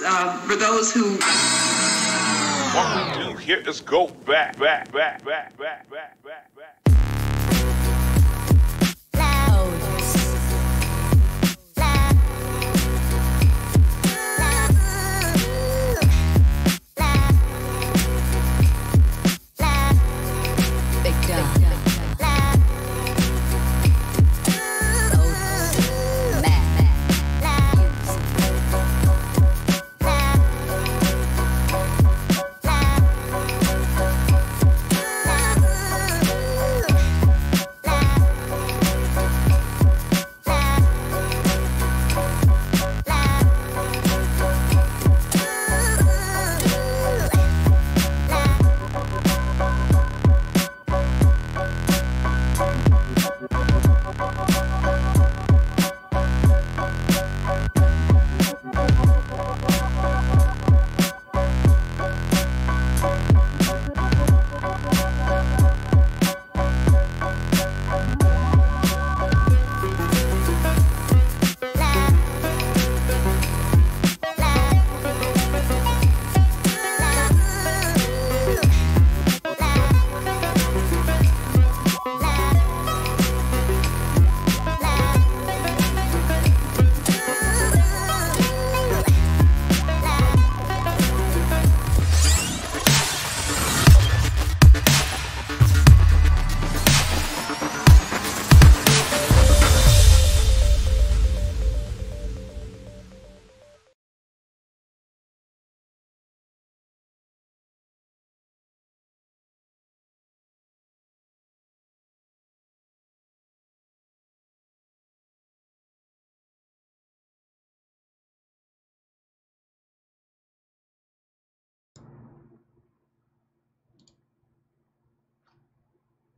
for those who... What we do here is go back.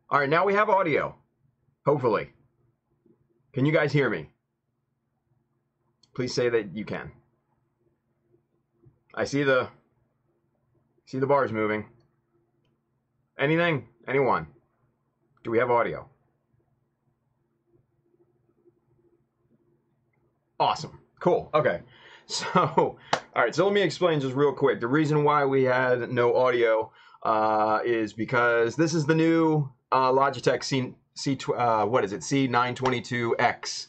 All right, now we have audio. Hopefully. Can you guys hear me? Please say that you can. I see the bars moving. Anything? Anyone? Do we have audio? Awesome. Cool. Okay. So, all right. So let me explain just real quick. The reason why we had no audio is because this is the new Logitech C922X.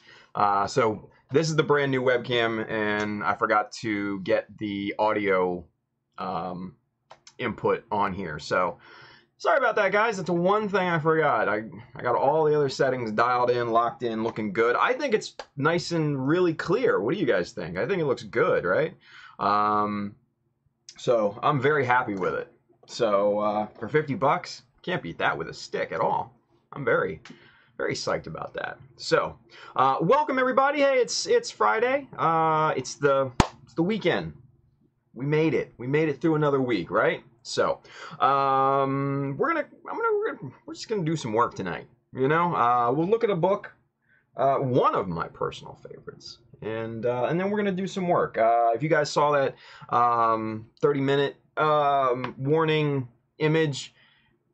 So this is the brand new webcam, and I forgot to get the audio input on here. So sorry about that, guys. That's the one thing I forgot. I got all the other settings dialed in, locked in, looking good. I think it's nice and really clear. What do you guys think? I think it looks good, right? So I'm very happy with it. So for 50 bucks, can't beat that with a stick at all. I'm very, very psyched about that. So welcome everybody. Hey, it's Friday. It's the weekend. We made it. We made it through another week, right? So we're just gonna do some work tonight. You know, we'll look at a book, one of my personal favorites, and then we're gonna do some work. If you guys saw that 30-minute warning image,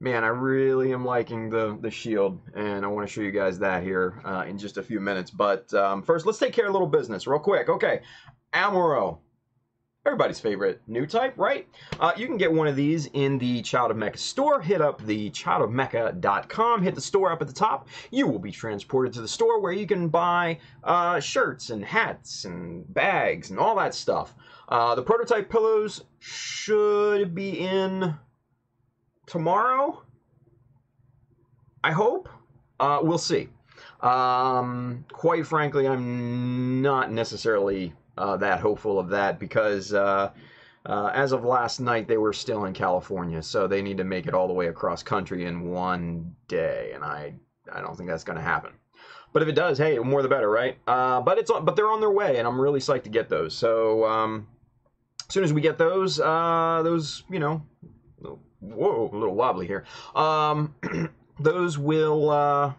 man, I really am liking the shield, and I want to show you guys that here in just a few minutes. But first, let's take care of a little business real quick. Okay, Amuro. Everybody's favorite new type, right? You can get one of these in the Child of Mecha store. Hit up the childofmecha.com. Hit the store up at the top. You will be transported to the store where you can buy shirts and hats and bags and all that stuff. The prototype pillows should be in tomorrow, I hope. We'll see. Quite frankly, I'm not necessarily that hopeful of that, because as of last night they were still in California, so they need to make it all the way across country in one day, and I don't think that's going to happen. But if it does, hey, more the better, right? But they're on their way, and I'm really psyched to get those. So as soon as we get those, you know, whoa, a little wobbly here. Those will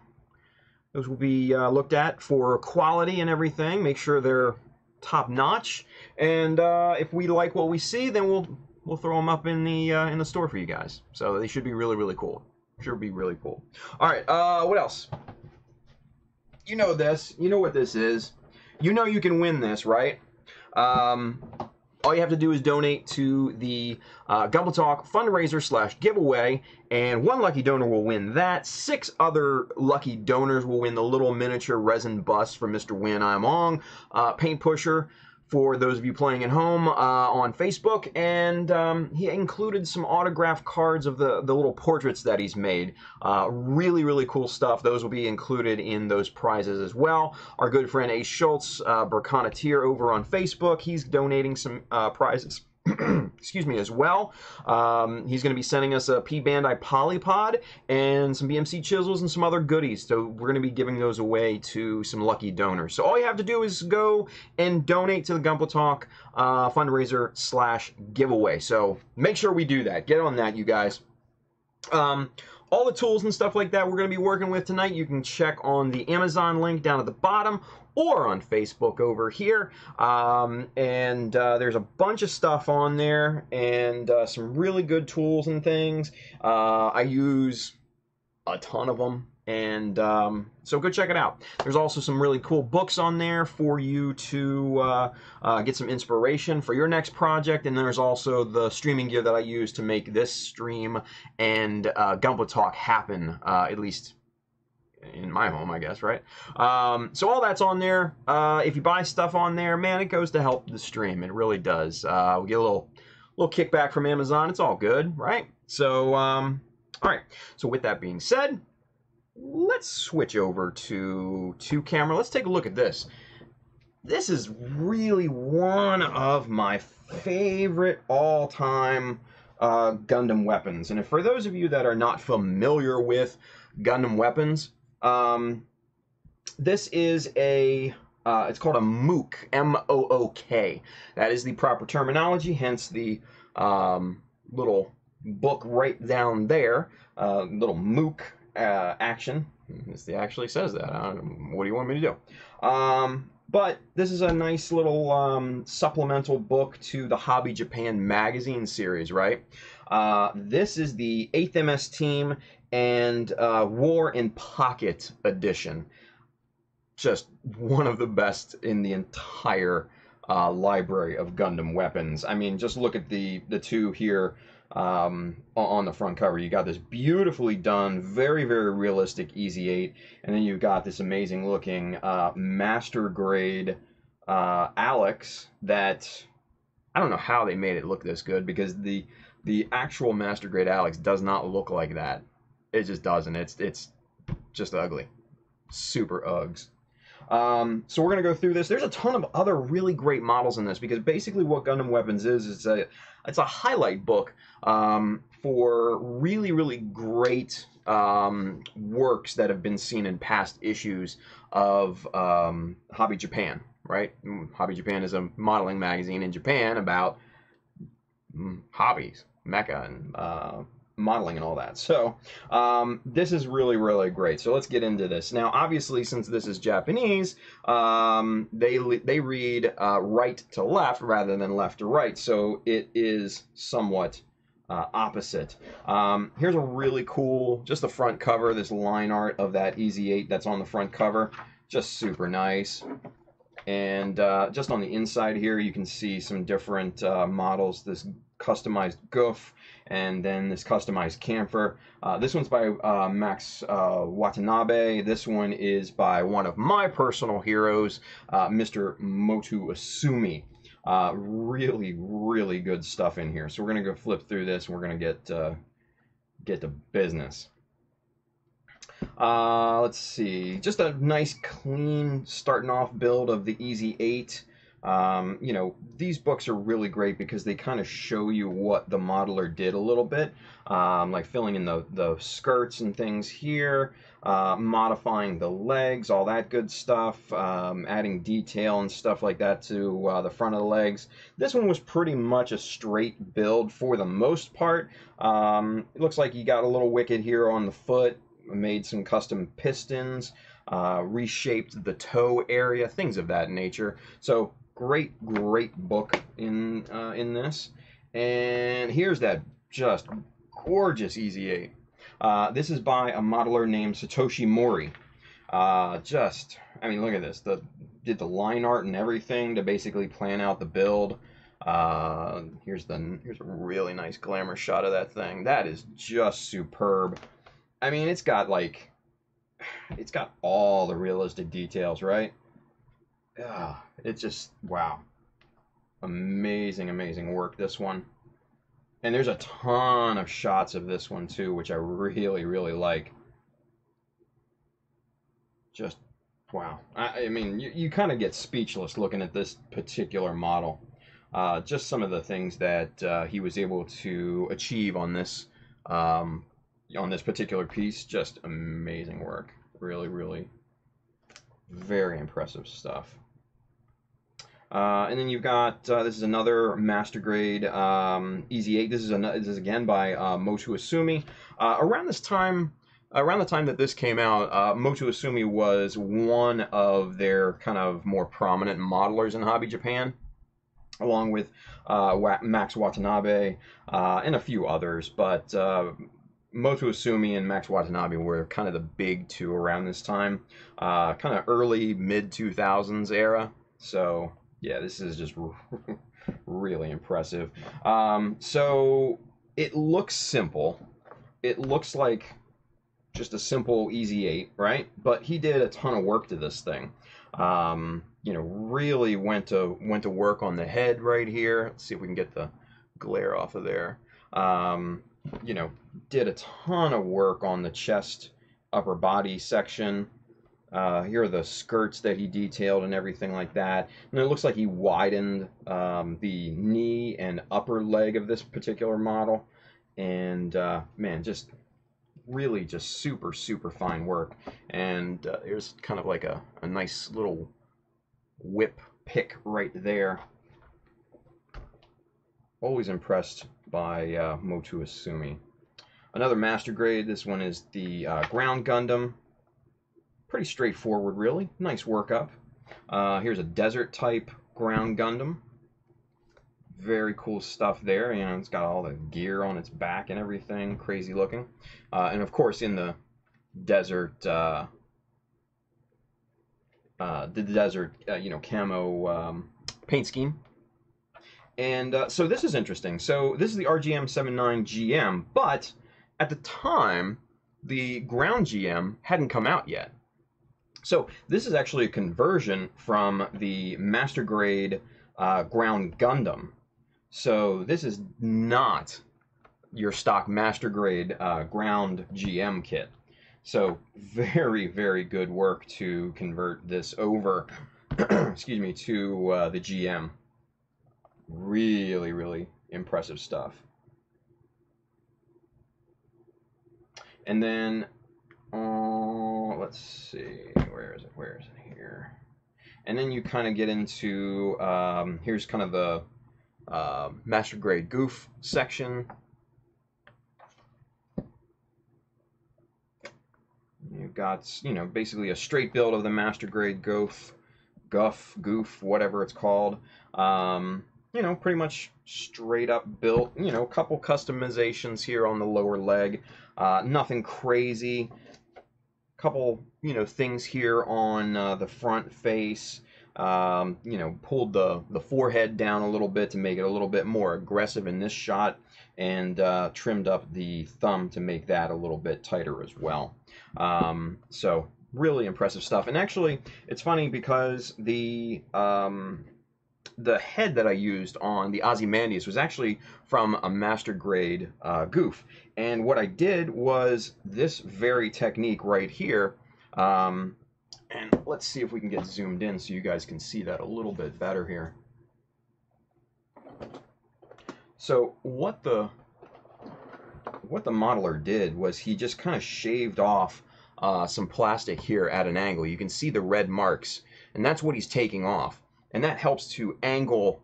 be looked at for quality and everything. Make sure they're top notch, and if we like what we see, then we'll throw them up in the store for you guys. So they should be really cool. Should be really cool. All right, what else? You know this. You know what this is. You know you can win this, right? all you have to do is donate to the Gundam Talk fundraiser / giveaway, and one lucky donor will win that. 6 other lucky donors will win the little miniature resin bust from Mr. Win I'm Ong paint pusher for those of you playing at home on Facebook, and he included some autographed cards of the little portraits that he's made. Really, really cool stuff. Those will be included in those prizes as well. Our good friend Ace Schultz, Berconateer over on Facebook, he's donating some prizes. Excuse me, as well. He's going to be sending us a P-Bandai Polypod and some BMC chisels and some other goodies. So we're going to be giving those away to some lucky donors. So all you have to do is go and donate to the Gundam Talk fundraiser / giveaway. So make sure we do that. Get on that, you guys. All the tools and stuff like that we're going to be working with tonight, you can check on the Amazon link down at the bottom or on Facebook over here. There's a bunch of stuff on there and some really good tools and things. I use a ton of them. And so go check it out. There's also some really cool books on there for you to get some inspiration for your next project. And there's also the streaming gear that I use to make this stream and Gundam Talk happen, at least in my home, I guess, right? So all that's on there. If you buy stuff on there, man, it goes to help the stream. It really does. We get a little kickback from Amazon. It's all good, right? So, all right. So with that being said, let's switch over to 2-camera. Let's take a look at this. This is really one of my favorite all-time Gundam weapons. And for those of you that are not familiar with Gundam weapons, this is a it's called a MOOK, M-O-O-K. That is the proper terminology, hence the little book right down there, little MOOK action. This actually says that. What do you want me to do? But this is a nice little supplemental book to the Hobby Japan magazine series, right? This is the 8th MS Team and War in Pocket edition. Just one of the best in the entire library of Gundam weapons. I mean, just look at the two here on the front cover. You got this beautifully done, very, very realistic Easy 8, and then you've got this amazing looking master grade Alex that I don't know how they made it look this good, because the actual master grade Alex does not look like that. It just doesn't. It's just ugly. Super Uggs. So we're going to go through this. There's a ton of other really great models in this, because basically what Gundam Weapons is it's a highlight book for really, really great works that have been seen in past issues of Hobby Japan, right? Hobby Japan is a modeling magazine in Japan about hobbies, mecha, and modeling and all that. So this is really, really great. So let's get into this. Now, obviously, since this is Japanese, they read right to left rather than left to right. So it is somewhat opposite. Here's a really cool, just the front cover, this line art of that Easy 8 that's on the front cover. Just super nice. And just on the inside here, you can see some different models. This customized goof, and then this customized camphor. This one's by Max Watanabe. This one is by one of my personal heroes, Mr. Motu Asumi. Really, really good stuff in here. So we're gonna go flip through this, and we're gonna get to business. Let's see. Just a nice, clean, starting off build of the Easy 8. You know, these books are really great because they kind of show you what the modeler did a little bit, like filling in the skirts and things here, modifying the legs, all that good stuff, adding detail and stuff like that to the front of the legs. This one was pretty much a straight build for the most part. It looks like you got a little wicket here on the foot, made some custom pistons, reshaped the toe area, things of that nature. So great book in this. And here's that just gorgeous Easy 8. This is by a modeler named Satoshi Mori. I mean, look at this. Did the line art and everything to basically plan out the build. Here's a really nice glamour shot of that thing. That is just superb. I mean, it's got all the realistic details, right? It's just, wow. Amazing, amazing work, this one. And there's a ton of shots of this one too, which I really, really like. Just, wow. I mean, you kind of get speechless looking at this particular model. Just some of the things that he was able to achieve on this particular piece. Just amazing work. Really, really very impressive stuff. And then you've got this is another master grade Easy 8. This is again by Motu Asumi. Around the time that this came out, Motu Asumi was one of their kind of more prominent modelers in Hobby Japan, along with Max Watanabe and a few others. But Motu Asumi and Max Watanabe were kind of the big two around this time, kind of early mid 2000s era. So yeah, this is just really impressive. So it looks simple. It looks like just a simple Easy 8, right? But he did a ton of work to this thing. You know, really went to work on the head right here. Let's see if we can get the glare off of there. You know, did a ton of work on the chest, upper body section. Here are the skirts that he detailed and everything like that. And it looks like he widened the knee and upper leg of this particular model. And man, just really just super, super fine work. And here's kind of like a nice little whip pick right there. Always impressed by Motu Asumi. Another master grade. This one is the Ground Gundam. Pretty straightforward, really. Nice workup. Here's a desert type Ground Gundam. Very cool stuff there. You know, it's got all the gear on its back and everything. Crazy looking. And of course, in the desert, you know, camo paint scheme. And so this is interesting. So this is the RGM 79 GM, but at the time, the Ground GM hadn't come out yet. So this is actually a conversion from the Master Grade Ground Gundam. So this is not your stock Master Grade Ground GM kit. So very, very good work to convert this over, excuse me, to the GM. Really, really impressive stuff. And then, let's see, where is it here? And then you kind of get into, here's kind of the Master Grade Goof section. You've got, you know, basically a straight build of the Master Grade Goof, whatever it's called. You know, pretty much straight up built, you know, a couple customizations here on the lower leg. Nothing crazy. Couple, you know, things here on the front face. You know, pulled the forehead down a little bit to make it a little bit more aggressive in this shot, and trimmed up the thumb to make that a little bit tighter as well. So really impressive stuff. And actually, it's funny because the head that I used on the Ozymandias was actually from a Master Grade Goof. And what I did was this very technique right here. And let's see if we can get zoomed in so you guys can see that a little bit better here. So what the modeler did was he just kind of shaved off some plastic here at an angle. You can see the red marks, and that's what he's taking off. And that helps to angle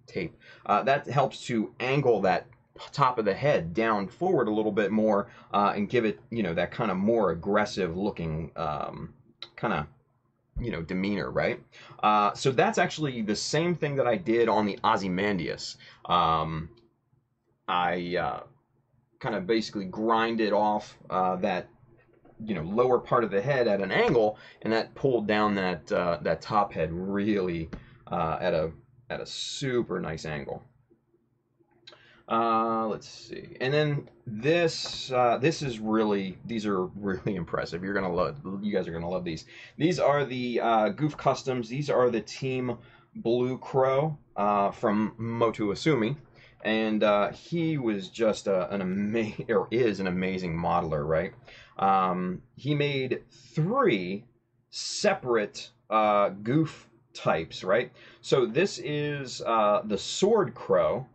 tape. That helps to angle that top of the head down forward a little bit more and give it, you know, that kind of more aggressive looking kind of, you know, demeanor, right? So that's actually the same thing that I did on the Ozymandias. I kind of basically grinded off that, you know, lower part of the head at an angle, and that pulled down that that top head really at a at a super nice angle. Let's see, and then this is really, these are really impressive. You guys are gonna love these. These are the Goof Customs. These are the Team Blue Crow from Motu Asumi, and he was just an amazing, or is an amazing modeler, right? He made 3 separate Goof types, right? So this is the Sword Crow.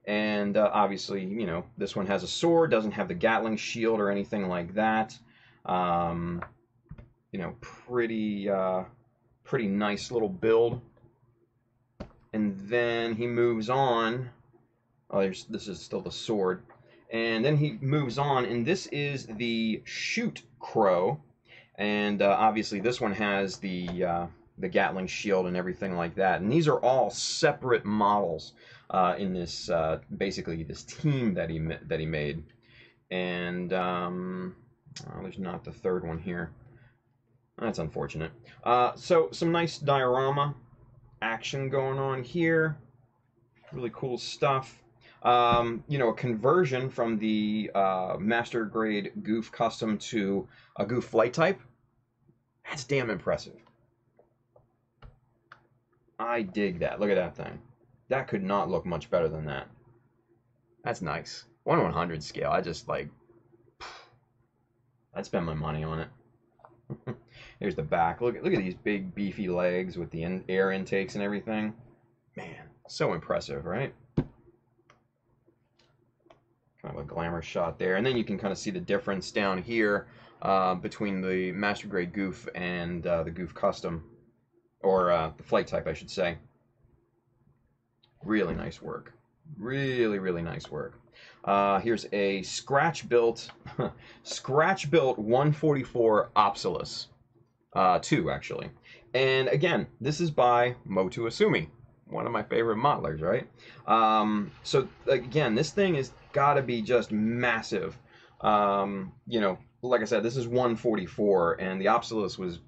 And obviously, you know, this one has a sword, doesn't have the Gatling shield or anything like that. You know, pretty nice little build. And then he moves on. Oh, this is still the sword. And then he moves on, and this is the Shoot Crow. And obviously, this one has the Gatling shield and everything like that. And these are all separate models in this basically this team that he made. And there's not the third one here. That's unfortunate. So some nice diorama action going on here. Really cool stuff. You know, a conversion from the Master Grade Goof Custom to a Goof Flight type. That's damn impressive. I dig that. Look at that thing. That could not look much better than that. That's nice. 1/100 scale. I just like, I'd spend my money on it. Here's the back. Look at these big beefy legs with the air intakes and everything. Man, so impressive, right? Kind of a glamour shot there. And then you can kind of see the difference down here between the Master Grade Goof and the Goof Custom. Or the flight type, I should say. Really nice work. Really, really nice work. Here's a scratch-built 144 Opsilus. 2, actually. And again, this is by Motu Asumi. One of my favorite modelers, right? So again, this thing has got to be just massive. You know, like I said, this is 144, and the Opsilus was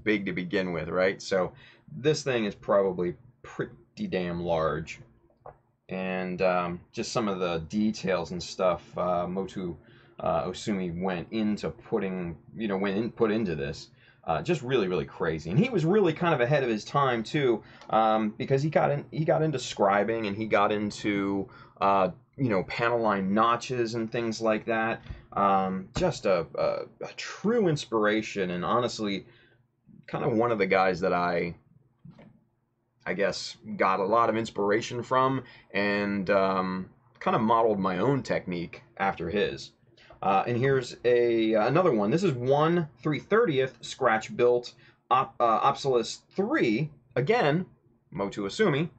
big to begin with, right? So this thing is probably pretty damn large. And just some of the details and stuff Motu Asumi went into putting, you know, put into this. Just really, really crazy. And he was really kind of ahead of his time too, because he got into scribing, and he got into you know, panel line notches and things like that. Just a true inspiration, and honestly, kind of one of the guys that I guess got a lot of inspiration from, and kind of modeled my own technique after his. And here's another one. This is 1/330th scratch built Opsilus 3, again Motu Asumi,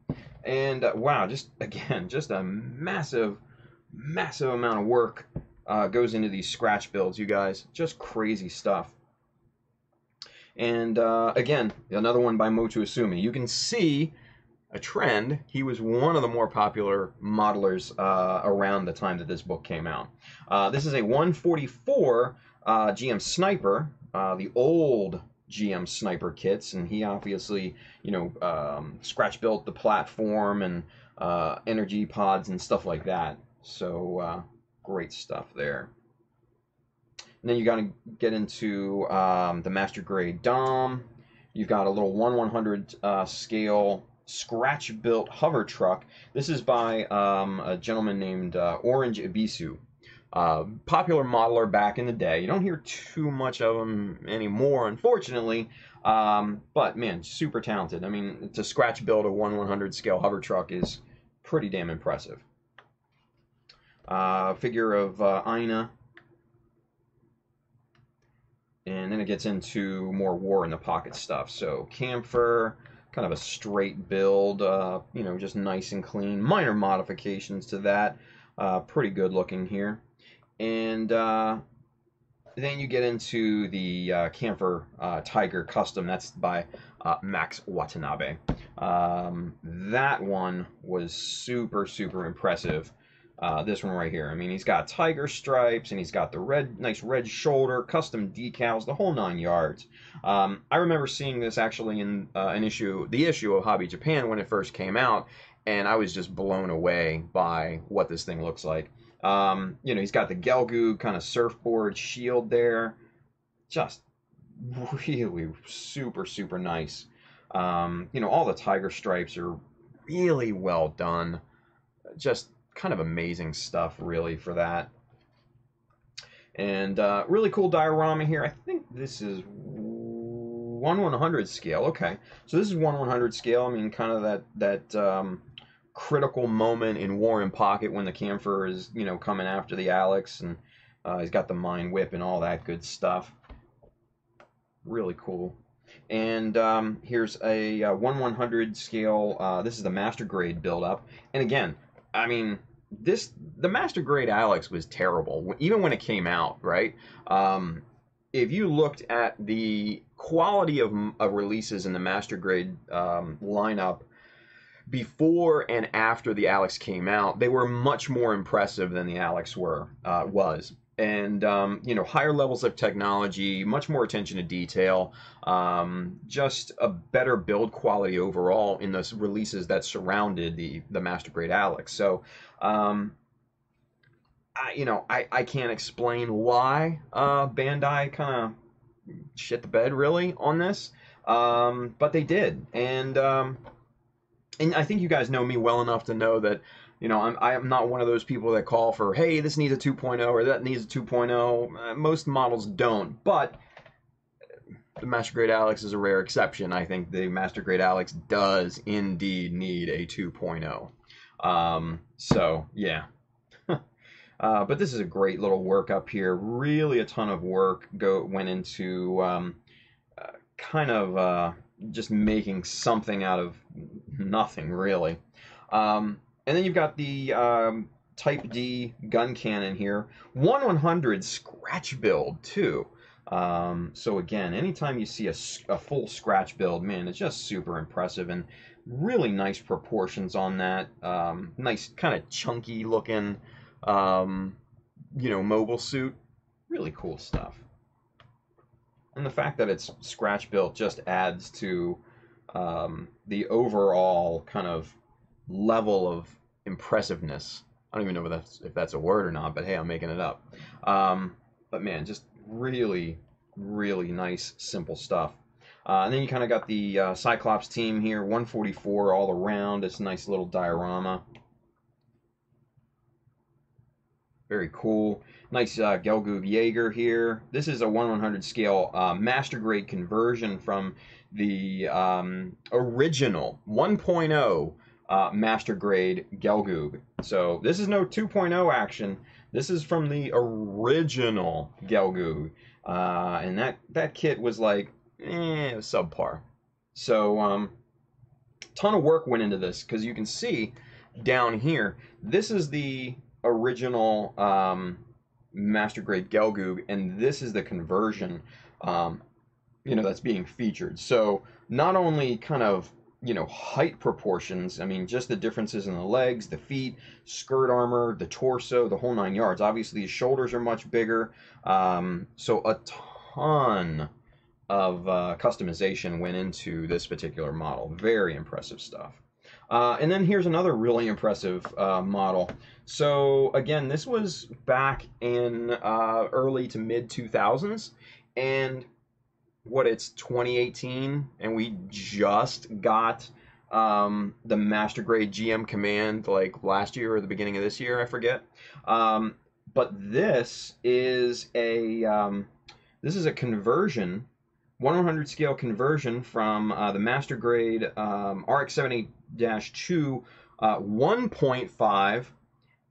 and wow, just a massive amount of work goes into these scratch builds, you guys. Just crazy stuff. And again, another one by Motu Asumi. You can see a trend. He was one of the more popular modelers around the time that this book came out. This is a 144 GM Sniper, the old GM Sniper kits, and he obviously, you know, scratch built the platform and energy pods and stuff like that. So great stuff there. And then you got to get into the Master Grade Dom. You've got a little 1/100 scale scratch-built hover truck. This is by a gentleman named Orange Ibisu. Popular modeler back in the day. You don't hear too much of him anymore, unfortunately. But man, super talented. I mean, to scratch build a 1/100 scale hover truck is pretty damn impressive. Figure of Aina. And then it gets into more War in the Pocket stuff. So Camphor, kind of a straight build, you know, just nice and clean. Minor modifications to that. Pretty good looking here. And then you get into the Camphor Tiger Custom. That's by Max Watanabe. That one was super impressive. This one right here. I mean, he's got tiger stripes, and he's got the nice red shoulder, custom decals, the whole 9 yards. I remember seeing this actually in the issue of Hobby Japan when it first came out, and I was just blown away by what this thing looks like. He's got the Gelgoog kind of surfboard shield there, just really super, super nice. All the tiger stripes are really well done. Just kind of amazing stuff, really, for that. And really cool diorama here. I think this is 1/100 scale. Okay, so this is 1/100 scale. I mean, kind of that critical moment in War in Pocket when the Camphor is, coming after the Alex, and he's got the Mind Whip and all that good stuff. Really cool. And here's a 1/100 scale. This is the Master Grade build-up. And again, I mean, the Master Grade Alex was terrible, even when it came out, right? If you looked at the quality of releases in the Master Grade lineup before and after the Alex came out, they were much more impressive than the Alex was. And, higher levels of technology, much more attention to detail, just a better build quality overall in those releases that surrounded the Master Grade Alex. So, I can't explain why Bandai kind of shit the bed, really, on this, but they did. And I think you guys know me well enough to know that, I'm not one of those people that call for, hey, this needs a 2.0 or that needs a 2.0. Most models don't, but the Master Grade Alex is a rare exception. I think the Master Grade Alex does indeed need a 2.0. So, yeah. But this is a great little work up here. Really a ton of work went into kind of just making something out of nothing, really. And then you've got the Type D gun cannon here. 1/100 scratch build, too. So again, anytime you see a full scratch build, man, it's just super impressive and really nice proportions on that. Nice kind of chunky looking, mobile suit. Really cool stuff. And the fact that it's scratch built just adds to the overall kind of level of impressiveness. I don't even know if that's a word or not, but hey, I'm making it up. But man, just really, really nice, simple stuff. And then you kind of got the Cyclops team here, 144 all around. It's a nice little diorama. Very cool. Nice Gelgoog Jaeger here. This is a 1/100 scale Master Grade conversion from the original 1.0 Master Grade Gelgoog. So this is no 2.0 action. This is from the original Gelgoog. And that kit was like, it was subpar. So ton of work went into this, because you can see down here, this is the original Master Grade Gelgoog, and this is the conversion that's being featured. So not only kind of height proportions, I mean, just the differences in the legs, the feet, skirt armor, the torso, the whole 9 yards. Obviously his shoulders are much bigger, so a ton of customization went into this particular model. Very impressive stuff. And then here's another really impressive model. So again, this was back in early to mid 2000s, and it's 2018, and we just got the Master Grade GM Command like last year or the beginning of this year, I forget. But this is a conversion, 1/100 scale conversion from the Master Grade RX-78-2 1.5,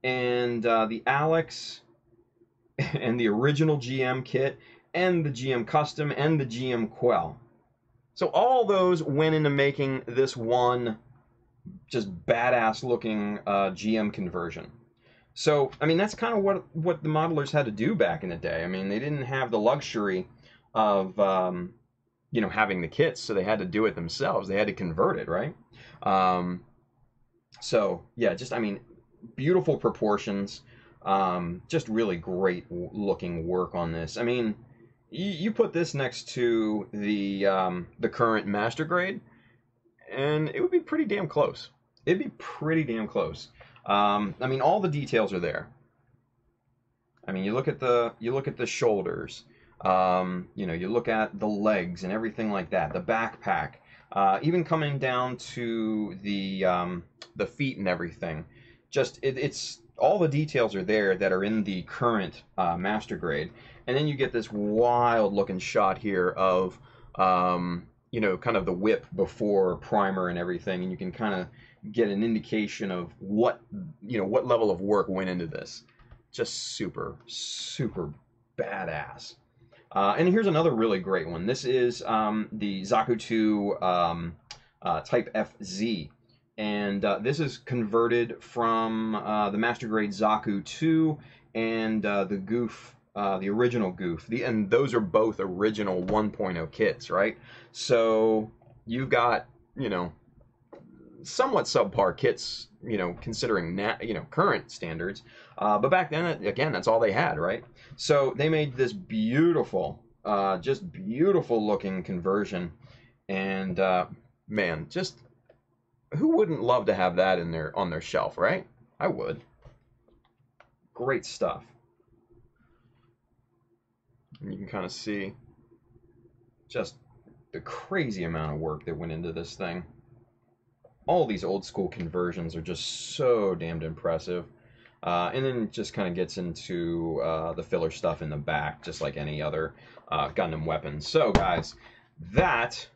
and the Alex and the original GM kit, and the GM Custom, and the GM Quell. So all those went into making this one just badass looking GM conversion. So, I mean, that's kind of what the modelers had to do back in the day. I mean, they didn't have the luxury of, having the kits, so they had to do it themselves. They had to convert it, right? So, yeah, just, I mean, beautiful proportions. Just really great looking work on this. I mean, you put this next to the current master grade, and it would be pretty damn close. It'd be pretty damn close. I mean, all the details are there. I mean, you look at the shoulders. You know, you look at the legs and everything like that. The backpack, even coming down to the feet and everything. Just it's all the details are there that are in the current master grade, and then you get this wild looking shot here of you know, kind of the whip before primer and everything, and you can kind of get an indication of what, you know, what level of work went into this. Just super badass. And here's another really great one. This is the Zaku 2 Type FZ. And this is converted from the Master Grade Zaku 2 and the Goof, the original Goof. And those are both original 1.0 kits, right? So you've got, you know, somewhat subpar kits, you know, considering you know, current standards. But back then, again, that's all they had, right? So they made this beautiful, just beautiful looking conversion. And man, just who wouldn't love to have that in on their shelf, right? I would. Great stuff. And you can kind of see just the crazy amount of work that went into this thing. All these old school conversions are just so damned impressive. And then it just kind of gets into the filler stuff in the back, just like any other Gundam weapons. So, guys, that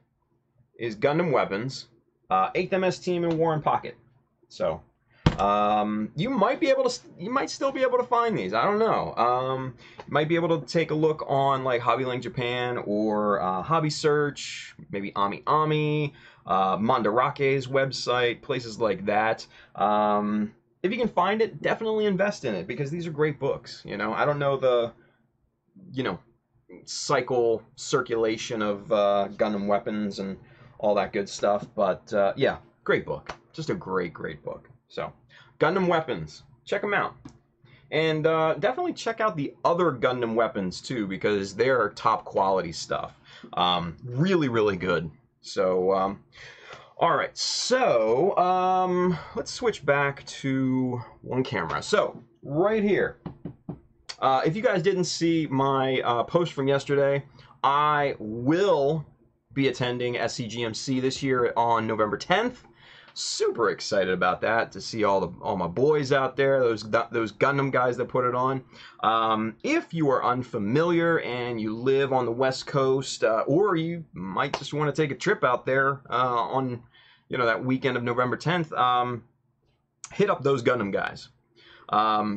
is Gundam Weapons, 8th MS Team in War and Pocket. So, you might still be able to find these. I don't know. You might be able to take a look on like HobbyLink Japan or Hobby Search, maybe Ami Ami. Mandarake's website, places like that. If you can find it, definitely invest in it, because these are great books. You know, I don't know the, you know, cycle circulation of Gundam weapons and all that good stuff, but yeah, great book. Just a great book. So, Gundam Weapons, check them out. And definitely check out the other Gundam weapons too, because they're top quality stuff. Really good. So, all right, so let's switch back to one camera. So, right here, if you guys didn't see my post from yesterday, I will be attending SCGMC this year on November 10th. Super excited about that, to see all my boys out there, those Gundam guys that put it on. If you are unfamiliar and you live on the West Coast, or you might just want to take a trip out there on, you know, that weekend of November 10th, hit up those Gundam guys.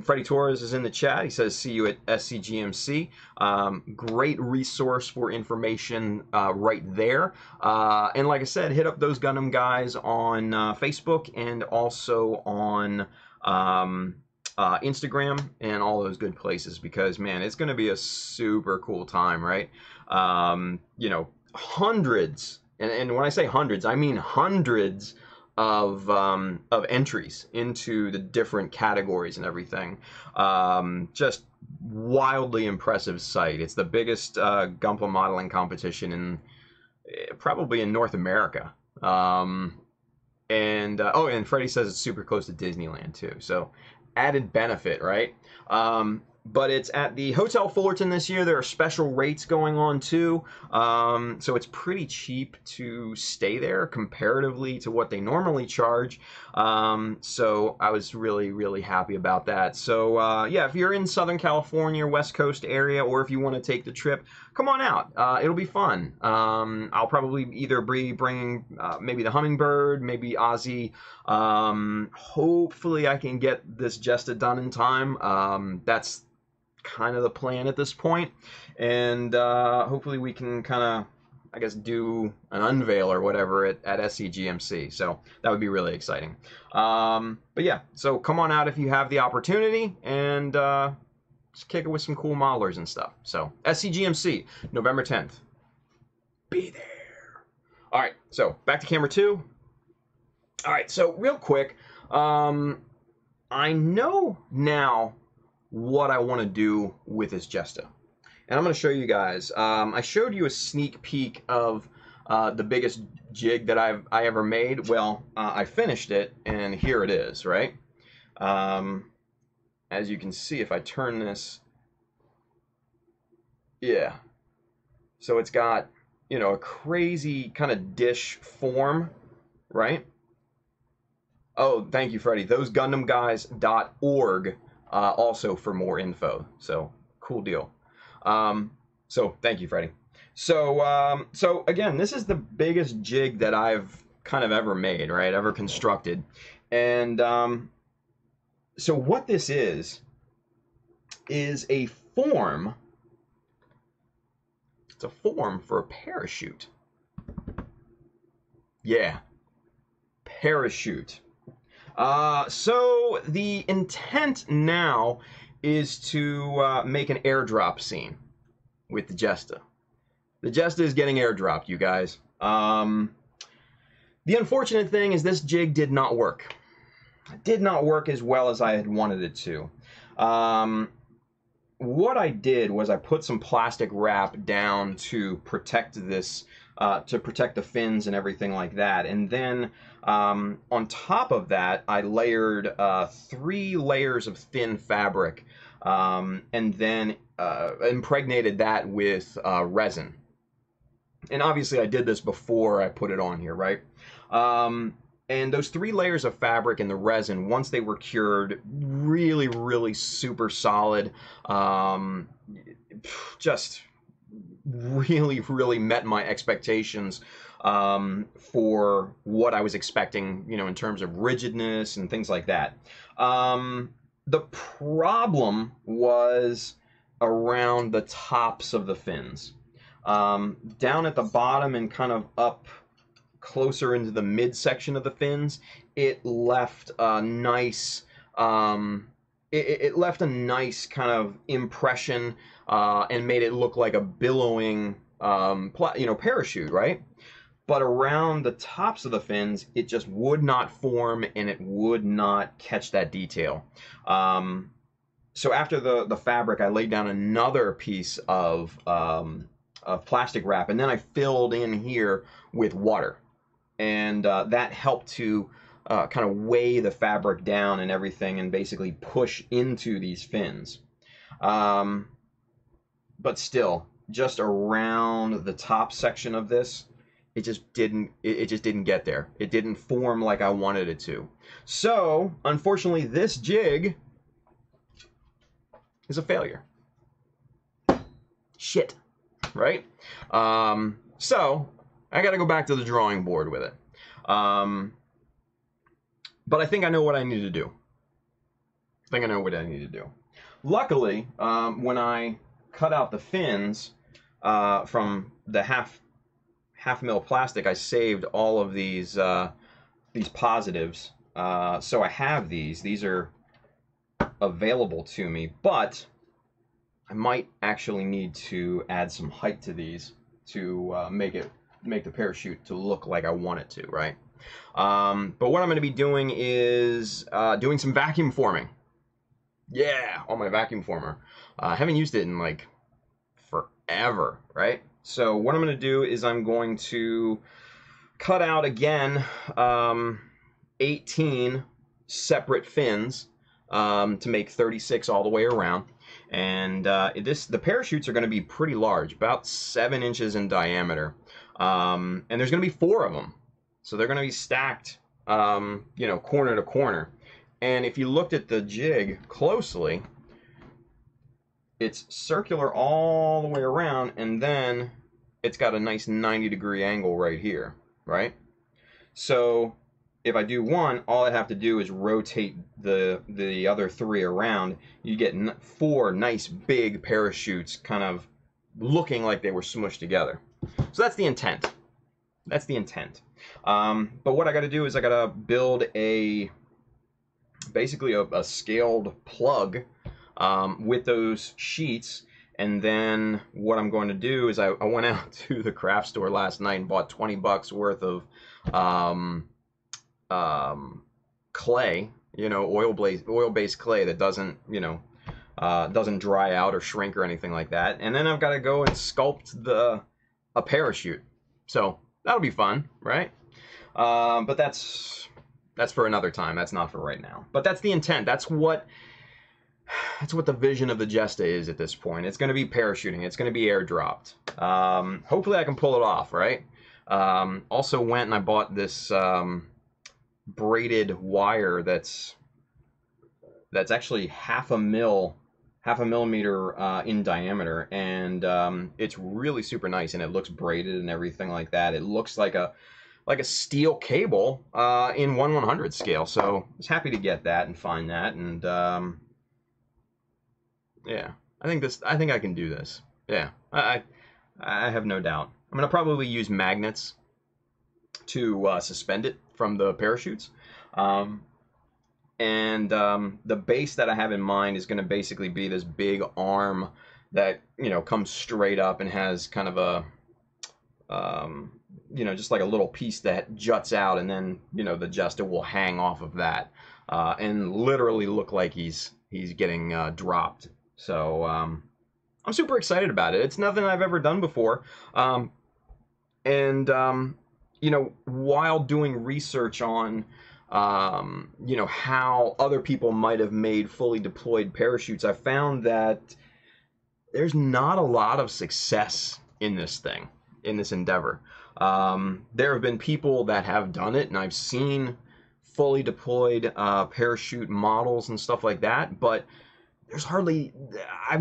Freddie Torres is in the chat. He says, see you at SCGMC. Great resource for information right there. And like I said, hit up those Gundam guys on Facebook and also on Instagram and all those good places, because, man, it's going to be a super cool time, right? You know, hundreds, and when I say hundreds, I mean hundreds of entries into the different categories and everything. Just wildly impressive site. It's the biggest Gunpla modeling competition in probably in North America. Oh, and Freddie says it's super close to Disneyland too. So added benefit, right? But it's at the Hotel Fullerton this year. There are special rates going on too. So it's pretty cheap to stay there comparatively to what they normally charge. So I was really happy about that. So yeah, if you're in Southern California, West Coast area, or if you want to take the trip, come on out. It'll be fun. I'll probably either be bringing maybe the Hummingbird, maybe Ozzy. Hopefully I can get this Jesta done in time. That's kind of the plan at this point, and hopefully we can kind of, I guess, do an unveil or whatever at SCGMC. So that would be really exciting. But yeah, so come on out if you have the opportunity, and just kick it with some cool modelers and stuff. So SCGMC, November 10th. Be there. All right, so back to camera 2. All right, so real quick, I'm I know now what I want to do with this Jesta. And I'm going to show you guys. I showed you a sneak peek of the biggest jig that I ever made. Well, I finished it, and here it is, right? As you can see, if I turn this, yeah. So it's got, you know, a crazy kind of dish form, right? Oh, thank you, Freddie. ThoseGundamGuys.org also for more info. So cool deal. So thank you, Freddie. So so again, this is the biggest jig that I've kind of ever made, right? Ever constructed. And so what this is a form. It's a form for a parachute. Yeah, parachute. So the intent now is to make an airdrop scene with the Jesta. The Jesta is getting airdropped, you guys. The unfortunate thing is this jig did not work. It did not work as well as I had wanted it to. What I did was I put some plastic wrap down to protect this, to protect the fins and everything like that. And then on top of that, I layered 3 layers of thin fabric and then impregnated that with resin. And obviously I did this before I put it on here, right? And those 3 layers of fabric and the resin, once they were cured, really, really super solid. Just really, really met my expectations for what I was expecting, you know, in terms of rigidness and things like that. The problem was around the tops of the fins. Down at the bottom and kind of up closer into the midsection of the fins, it left a nice it left a nice kind of impression and made it look like a billowing parachute, right? But around the tops of the fins, it just would not form and it would not catch that detail. So after the fabric, I laid down another piece of plastic wrap, and then I filled in here with water. And that helped to kind of weigh the fabric down and everything and basically push into these fins. But still, just around the top section of this, it just didn't get there. It didn't form like I wanted it to. So, unfortunately, this jig is a failure. Shit, right? So I got to go back to the drawing board with it. But I think I know what I need to do. Luckily, when I cut out the fins from the half mil plastic, I saved all of these positives. So I have these. These are available to me, but I might actually need to add some height to these to make the parachute to look like I want it to, right? But what I'm going to be doing is doing some vacuum forming. Yeah, on my vacuum former. I haven't used it in like forever, right? So what I'm going to do is I'm going to cut out again 18 separate fins to make 36 all the way around. And the parachutes are going to be pretty large, about 7 inches in diameter. And there's going to be 4 of them. So they're going to be stacked, corner to corner. And if you looked at the jig closely, it's circular all the way around, and then it's got a nice 90-degree angle right here, right? So if I do one, all I have to do is rotate the other 3 around. You get 4 nice big parachutes kind of looking like they were smushed together. So that's the intent. But what I got to do is I got to build basically a scaled plug with those sheets. And then what I'm going to do is I went out to the craft store last night and bought $20 worth of clay, you know, oil-based clay that doesn't, you know, doesn't dry out or shrink or anything like that. And then I've got to go and sculpt a parachute. So that'll be fun, right? But that's for another time. That's not for right now. But that's the intent. That's what the vision of the Jesta is at this point. It's going to be parachuting. It's going to be airdropped. Hopefully I can pull it off, right? Also went and I bought this braided wire that's actually half a millimeter in diameter, and it's really super nice, and it looks braided and everything like that. It looks like a steel cable in 1/100 scale. So I was happy to get that and find that, and yeah, I think I can do this. Yeah, I have no doubt. I'm gonna probably use magnets to suspend it from the parachutes. And the base that I have in mind is going to basically be this big arm that, you know, comes straight up and has kind of a, you know, just like a little piece that juts out, and then, you know, the Jesta will hang off of that and literally look like he's getting dropped. So I'm super excited about it. It's nothing I've ever done before. You know, while doing research on you know, how other people might have made fully deployed parachutes, I found that there's not a lot of success in this thing, in this endeavor. There have been people that have done it, and I've seen fully deployed parachute models and stuff like that, but there's hardly, I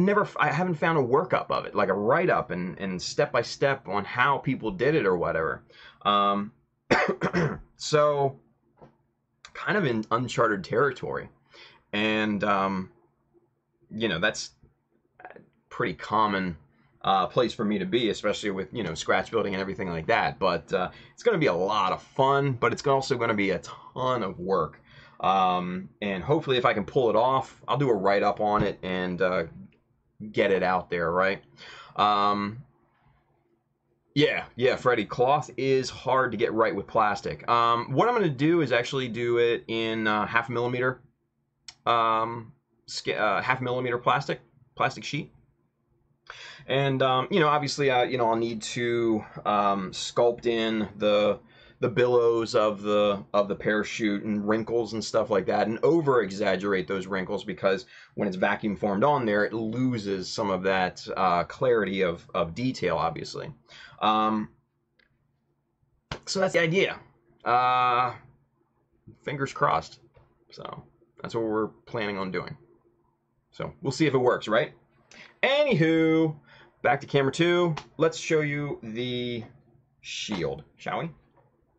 haven't found a workup of it, like a write-up and step-by-step on how people did it or whatever. So kind of in uncharted territory, and you know, that's a pretty common place for me to be, especially with, you know, scratch building and everything like that. But it's going to be a lot of fun, but it's also going to be a ton of work, and hopefully if I can pull it off, I'll do a write-up on it and get it out there, right? Yeah, Freddie, cloth is hard to get right with plastic. What I'm going to do is actually do it in half millimeter plastic sheet. And, you know, obviously, you know, I'll need to sculpt in the billows of the parachute and wrinkles and stuff like that, and over exaggerate those wrinkles, because when it's vacuum formed on there, it loses some of that clarity of detail, obviously. So that's the idea. Fingers crossed. So that's what we're planning on doing. So we'll see if it works, right? Anywho, back to camera 2. Let's show you the shield, shall we?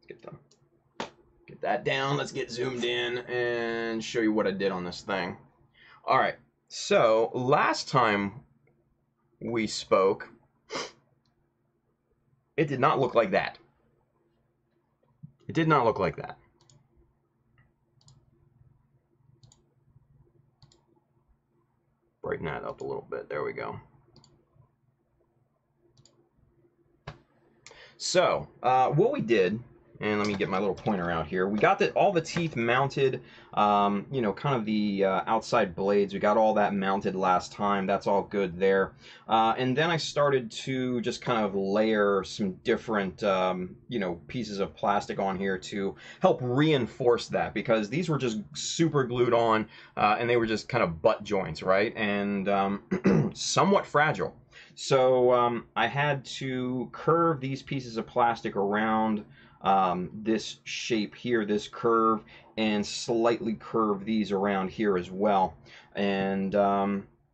Let's get that down. Let's get zoomed in and show you what I did on this thing. All right. So last time we spoke, it did not look like that. It did not look like that. Brighten that up a little bit. There we go. So, what we did, and let me get my little pointer out here. We got all the teeth mounted, you know, kind of the outside blades. We got all that mounted last time. That's all good there. And then I started to just kind of layer some different, you know, pieces of plastic on here to help reinforce that, because these were just super glued on, and they were just kind of butt joints, right? And somewhat fragile. So I had to curve these pieces of plastic around this shape here, this curve, and slightly curve these around here as well. And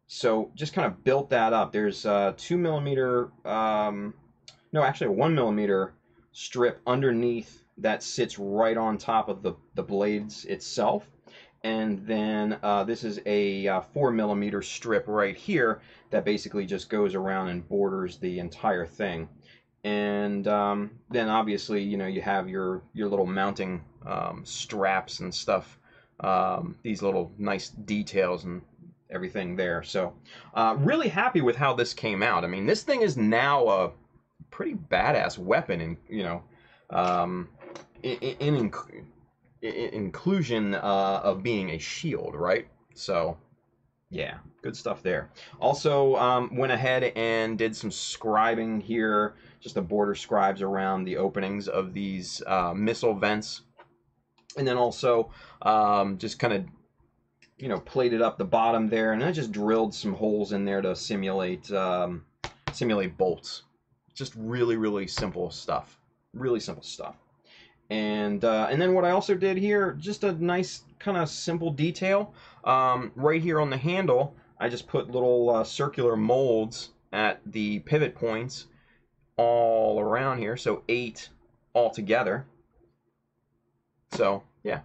so just kind of built that up. There's a 2 millimeter, no, actually a 1 millimeter strip underneath that sits right on top of the blades itself. And then this is a 4 millimeter strip right here that basically just goes around and borders the entire thing. And then obviously, you know, you have your little mounting straps and stuff, these little nice details and everything there. So really happy with how this came out. I mean, this thing is now a pretty badass weapon, and, you know, inclusion of being a shield, right? So, yeah, good stuff there. Also, went ahead and did some scribing here, just the border scribes around the openings of these missile vents. And then also just kind of, you know, plated up the bottom there, and I just drilled some holes in there to simulate bolts. Just really, really simple stuff. Really simple stuff. And then what I also did here, just a nice kind of simple detail. Right here on the handle, I just put little circular molds at the pivot points all around here. So 8 all together. So, yeah.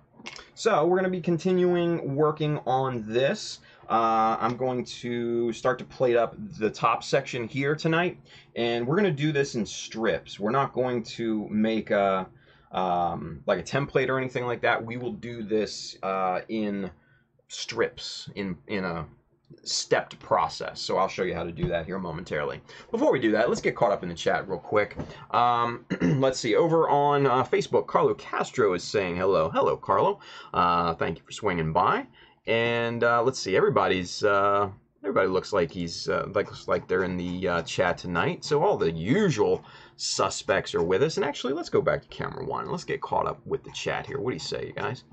So, we're going to be continuing working on this. I'm going to start to plate up the top section here tonight. And we're going to do this in strips. We're not going to make a like a template or anything like that. We will do this in strips, in a stepped process. So I'll show you how to do that here momentarily. Before we do that, let's get caught up in the chat real quick. Let's see. Over on Facebook, Carlo Castro is saying hello. Hello, Carlo. Thank you for swinging by. And let's see. Everybody looks like looks like they're in the chat tonight. So all the usual suspects are with us. And actually, let's go back to camera 1. Let's get caught up with the chat here. What do you say, you guys?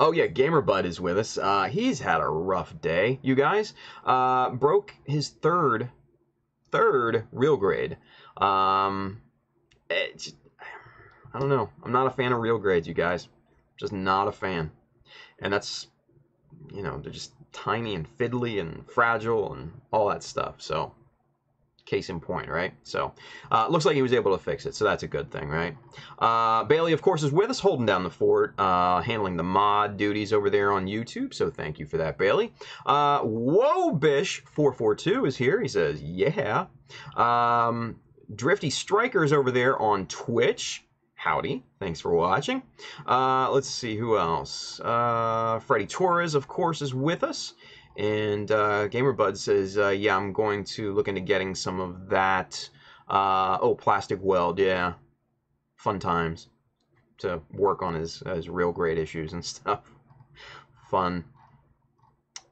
Oh yeah, GamerBud is with us. He's had a rough day, you guys. Broke his third real grade. I don't know. I'm not a fan of real grades, you guys. Just not a fan. And that's, you know, they're just tiny and fiddly and fragile and all that stuff. So, case in point, right? So, looks like he was able to fix it, so that's a good thing, right? Bailey, of course, is with us, holding down the fort, handling the mod duties over there on YouTube, so thank you for that, Bailey. Whobish442 is here. He says, yeah. Drifty Strikers over there on Twitch. Howdy. Thanks for watching. Let's see, who else? Freddie Torres, of course, is with us. And GamerBud says, yeah, I'm going to look into getting some of that. Plastic weld, yeah. Fun times to work on his real grade issues and stuff. Fun.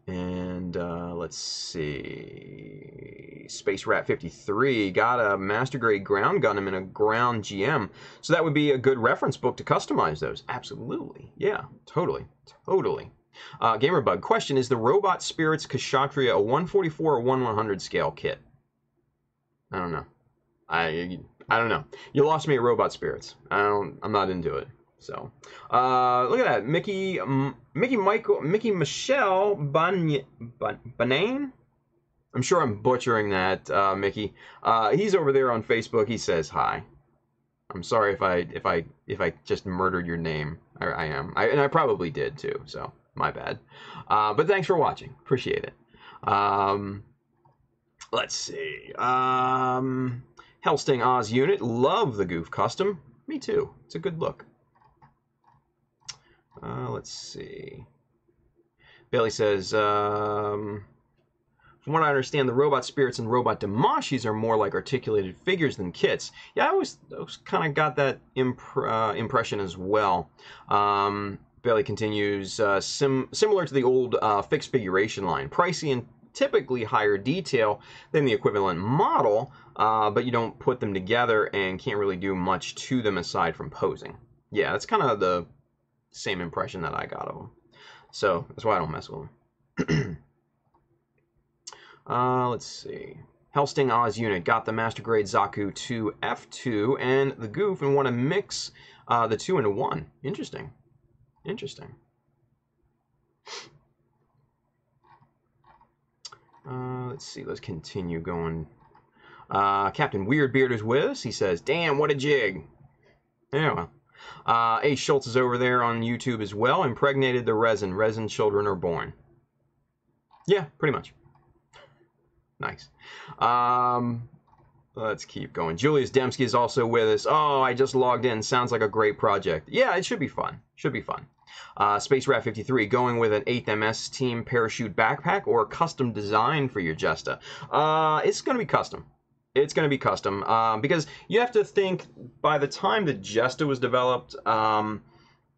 And let's see. Space Rat 53 got a Master Grade Ground Gundam and a Ground GM. So that would be a good reference book to customize those. Absolutely. Yeah, totally. Totally. GamerBug, question, is the Robot Spirits Kshatriya a 144 or 1/100 scale kit? I don't know. I don't know. You lost me at Robot Spirits. I'm not into it. So, look at that. Mickey Michelle Banane? I'm sure I'm butchering that, Mickey. He's over there on Facebook. He says hi. I'm sorry if I just murdered your name. I am. And I probably did too, so my bad. But thanks for watching. Appreciate it. Let's see. Hellsting Oz unit. Love the Goof custom. Me too. It's a good look. Let's see. Bailey says, from what I understand, the Robot Spirits and Robot Damashis are more like articulated figures than kits. Yeah, I always kind of got that impression as well. Bailey continues, similar to the old fixed figuration line. Pricey and typically higher detail than the equivalent model, but you don't put them together and can't really do much to them aside from posing. Yeah, that's kind of the same impression that I got of them. So that's why I don't mess with them. Let's see. Hellsting Oz unit got the Master Grade Zaku 2 F2 and the Goof and want to mix the two into one. Interesting. Interesting. Let's see. Let's continue going. Captain Weirdbeard is with us. He says, damn, what a jig. Yeah, well. A. Schultz is over there on YouTube as well. Impregnated the resin. Resin children are born. Yeah, pretty much. Nice. Let's keep going. Julius Dembski is also with us. Oh, I just logged in. Sounds like a great project. Yeah, it should be fun. Should be fun. Space Rat 53, going with an 8th MS team parachute backpack or custom design for your Jesta? It's going to be custom. It's going to be custom because you have to think by the time the Jesta was developed,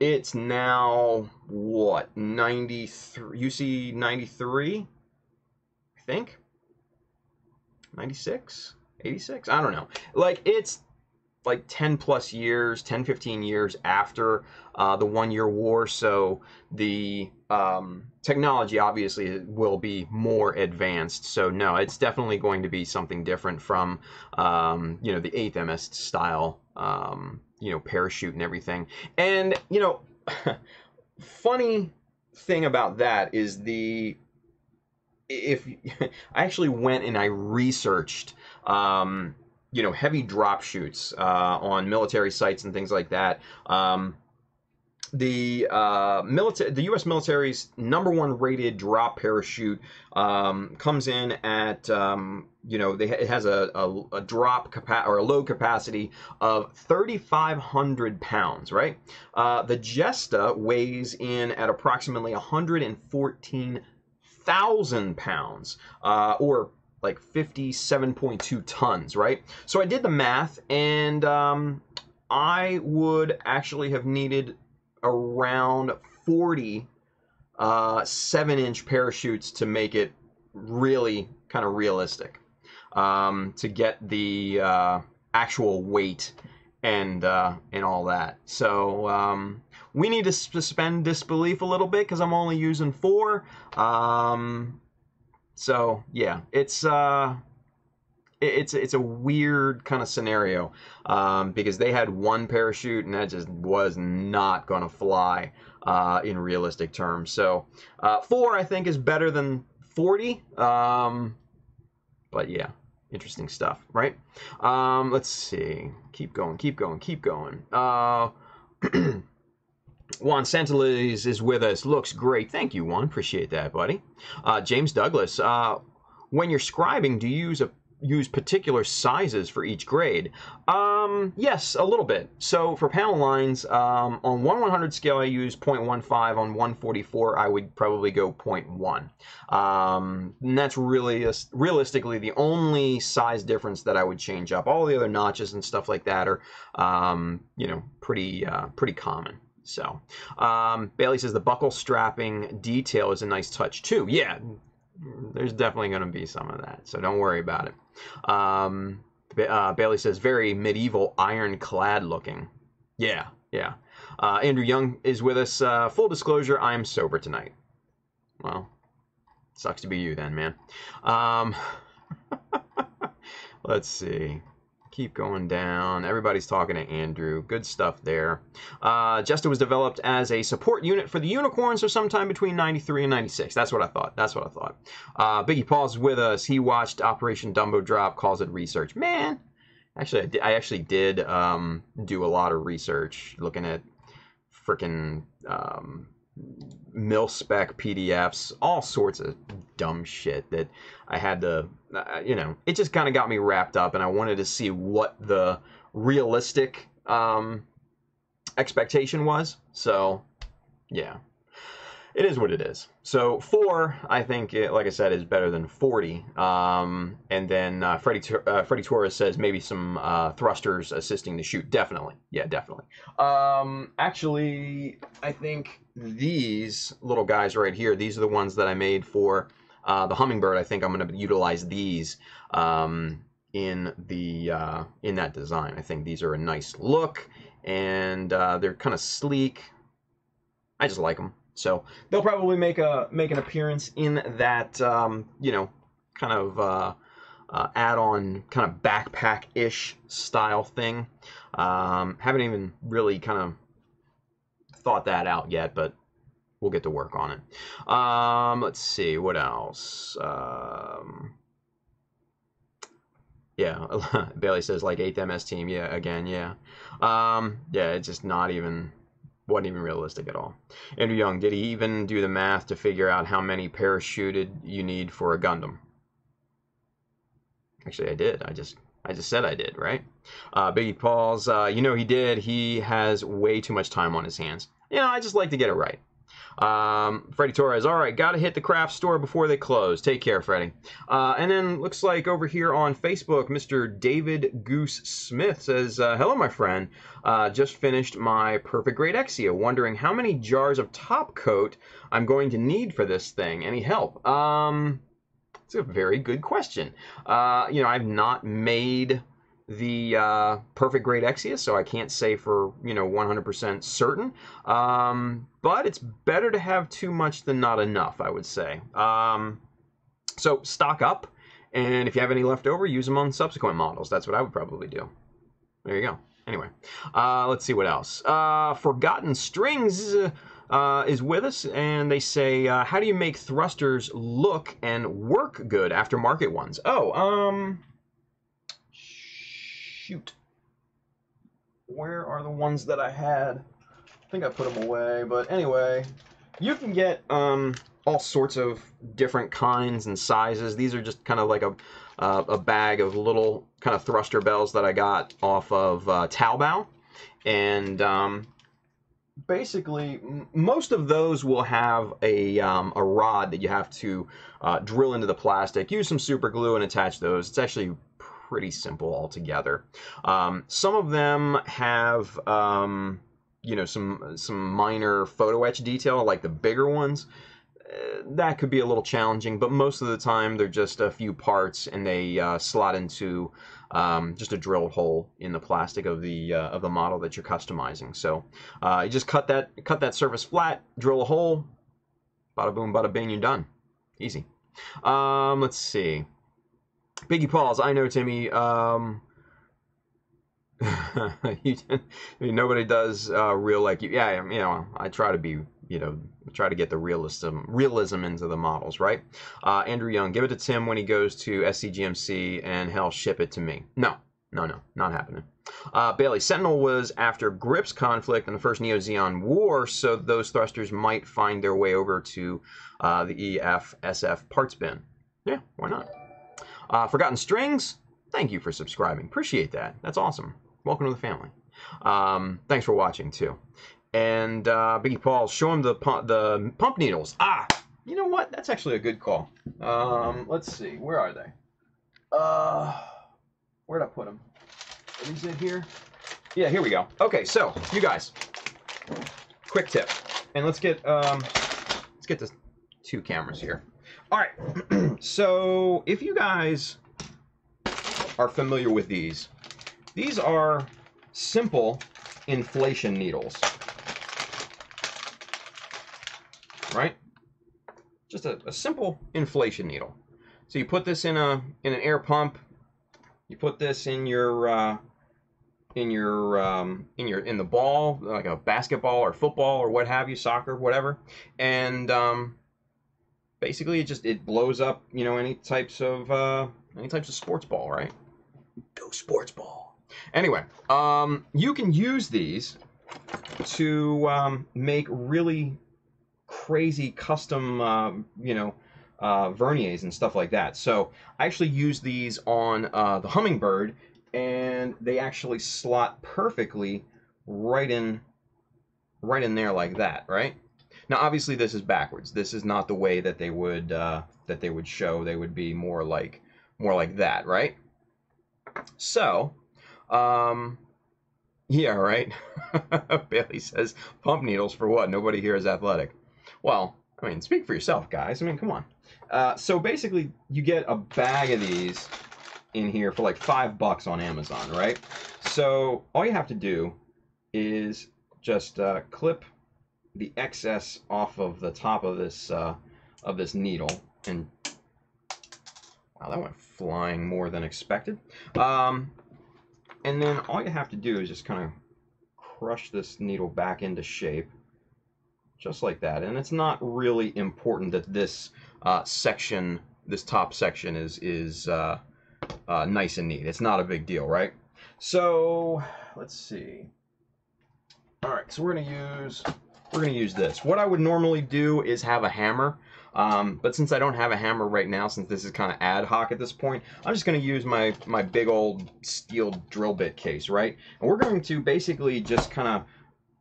it's now what 93 UC 93, I think 96, 86. I don't know. Like it's like 10 plus years, 10, 15 years after the 1 year war. So the technology obviously will be more advanced. So no, it's definitely going to be something different from, you know, the 8th MS style, you know, parachute and everything. And, you know, funny thing about that is if I actually went and I researched, you know, heavy drop shoots on military sites and things like that. The U.S. military's #1 rated drop parachute comes in at you know, it has a drop or a load capacity of 3,500 pounds, right? The Jesta weighs in at approximately 114,000 pounds, or like 57.2 tons, right? So I did the math, and I would actually have needed around 40 7-inch parachutes to make it really kind of realistic, to get the actual weight and all that. So we need to suspend disbelief a little bit because I'm only using 4. So yeah, it's a weird kind of scenario because they had 1 parachute and that just was not going to fly in realistic terms. So 4 I think is better than 40. But yeah, interesting stuff, right? Let's see. Keep going. Juan Santalis is with us. Looks great. Thank you, Juan. Appreciate that, buddy. James Douglas. When you're scribing, do you use particular sizes for each grade? Yes, a little bit. So for panel lines, on 1/100 scale, I use 0.15. On 144, I would probably go 0.1. And that's really realistically the only size difference that I would change up. All the other notches and stuff like that are, you know, pretty common. So Bailey says the buckle strapping detail is a nice touch too. Yeah, there's definitely going to be some of that, so don't worry about it. Bailey says very medieval ironclad looking. Yeah. Andrew Young is with us. Full disclosure, I am sober tonight. Well, sucks to be you then, man. Let's see. Keep going down. Everybody's talking to Andrew. Good stuff there. Jesta was developed as a support unit for the Unicorns, so sometime between 93 and 96. That's what I thought. Biggie Paul's with us. He watched Operation Dumbo Drop, calls it research. Man, actually, I actually did do a lot of research looking at freaking mil-spec PDFs, all sorts of dumb shit that I had to, you know, it just kind of got me wrapped up, and I wanted to see what the realistic expectation was. So, yeah, it is what it is. So 4, I think, like I said, is better than 40. And then Freddie Torres says maybe some thrusters assisting the shoot. Definitely. Yeah, definitely. Actually, I think these little guys right here, these are the ones that I made for the Hummingbird. I think I'm going to utilize these in that design. I think these are a nice look, and they're kind of sleek. I just like them. So they'll probably make an appearance in that, you know, kind of add-on kind of backpack-ish style thing. Haven't even really kind of thought that out yet, but we'll get to work on it. Let's see, what else? Yeah, Bailey says like 8th MS team. Yeah, again, yeah. Yeah, it's just not even... wasn't even realistic at all. Andrew Young, did he even do the math to figure out how many parachuted you need for a Gundam? Actually, I did. I just said I did, right? Biggie Paul's, you know he did. He has way too much time on his hands. You know, I just like to get it right. Freddie Torres, all right, got to hit the craft store before they close. Take care, Freddie. And then looks like over here on Facebook, Mr. David Goose Smith says, hello, my friend. Just finished my Perfect Grade Exia, wondering how many jars of top coat I'm going to need for this thing. Any help? It's a very good question. You know, I've not made the Perfect Grade Exia, so I can't say for, you know, 100% certain. But it's better to have too much than not enough, I would say. So stock up, and if you have any left over, use them on subsequent models. That's what I would probably do. There you go. Anyway, let's see what else. Forgotten Strings is with us, and they say, how do you make thrusters look and work good after market ones? Oh, shoot. Where are the ones that I had? I think I put them away, but anyway, you can get all sorts of different kinds and sizes. These are just kind of like a bag of little kind of thruster bells that I got off of Taobao, and basically most of those will have a rod that you have to drill into the plastic, use some super glue, and attach those. It's actually pretty simple altogether. Some of them have you know, some minor photo etch detail, like the bigger ones. That could be a little challenging, but most of the time they're just a few parts, and they slot into just a drilled hole in the plastic of the model that you're customizing. So you just cut that surface flat, drill a hole, bada boom, bada bing, you're done. Easy. Let's see. Biggie Pauls, I know, Timmy. Nobody does real like you. Yeah, you know, I try to be, you know, try to get the realism into the models, right? Andrew Young, give it to Tim when he goes to SCGMC, and hell, ship it to me. No, not happening. Bailey, Sentinel was after Grip's conflict in the first Neo Zeon War, so those thrusters might find their way over to the EFSF parts bin. Yeah, why not? Forgotten Strings, thank you for subscribing. Appreciate that. That's awesome. Welcome to the family. Thanks for watching, too. And Biggie Paul, show him the pump needles. Ah, you know what? That's actually a good call. Let's see. Where are they? Where'd I put them? Are these in here? Yeah, here we go. Okay, so, you guys, quick tip. And let's get the two cameras here. All right. So, if you guys are familiar with these are simple inflation needles, right? Just a simple inflation needle. So you put this in an air pump. You put this in your in the ball, like a basketball or football or what have you, soccer, whatever, and basically it blows up, you know, any types of sports ball, right? Go sports ball. Anyway, you can use these to make really crazy custom, you know, verniers and stuff like that. So I actually use these on the Hummingbird, and they actually slot perfectly right in there like that, right? Now, obviously, this is backwards. This is not the way that they would show. They would be more like that, right? So, yeah, right. Bailey says, pump needles for what? Nobody here is athletic. Well, I mean, speak for yourself, guys. I mean, come on. So basically, you get a bag of these in here for like $5 on Amazon, right? So all you have to do is just clip the excess off of the top of this needle, and wow, that went flying more than expected. And then all you have to do is just kind of crush this needle back into shape, just like that. And it's not really important that this section, this top section, is nice and neat. It's not a big deal, right? So let's see. All right, so we're gonna use this. What I would normally do is have a hammer. But since I don't have a hammer right now, since this is kind of ad hoc at this point, I'm just going to use my big old steel drill bit case, right? And we're going to basically just kind of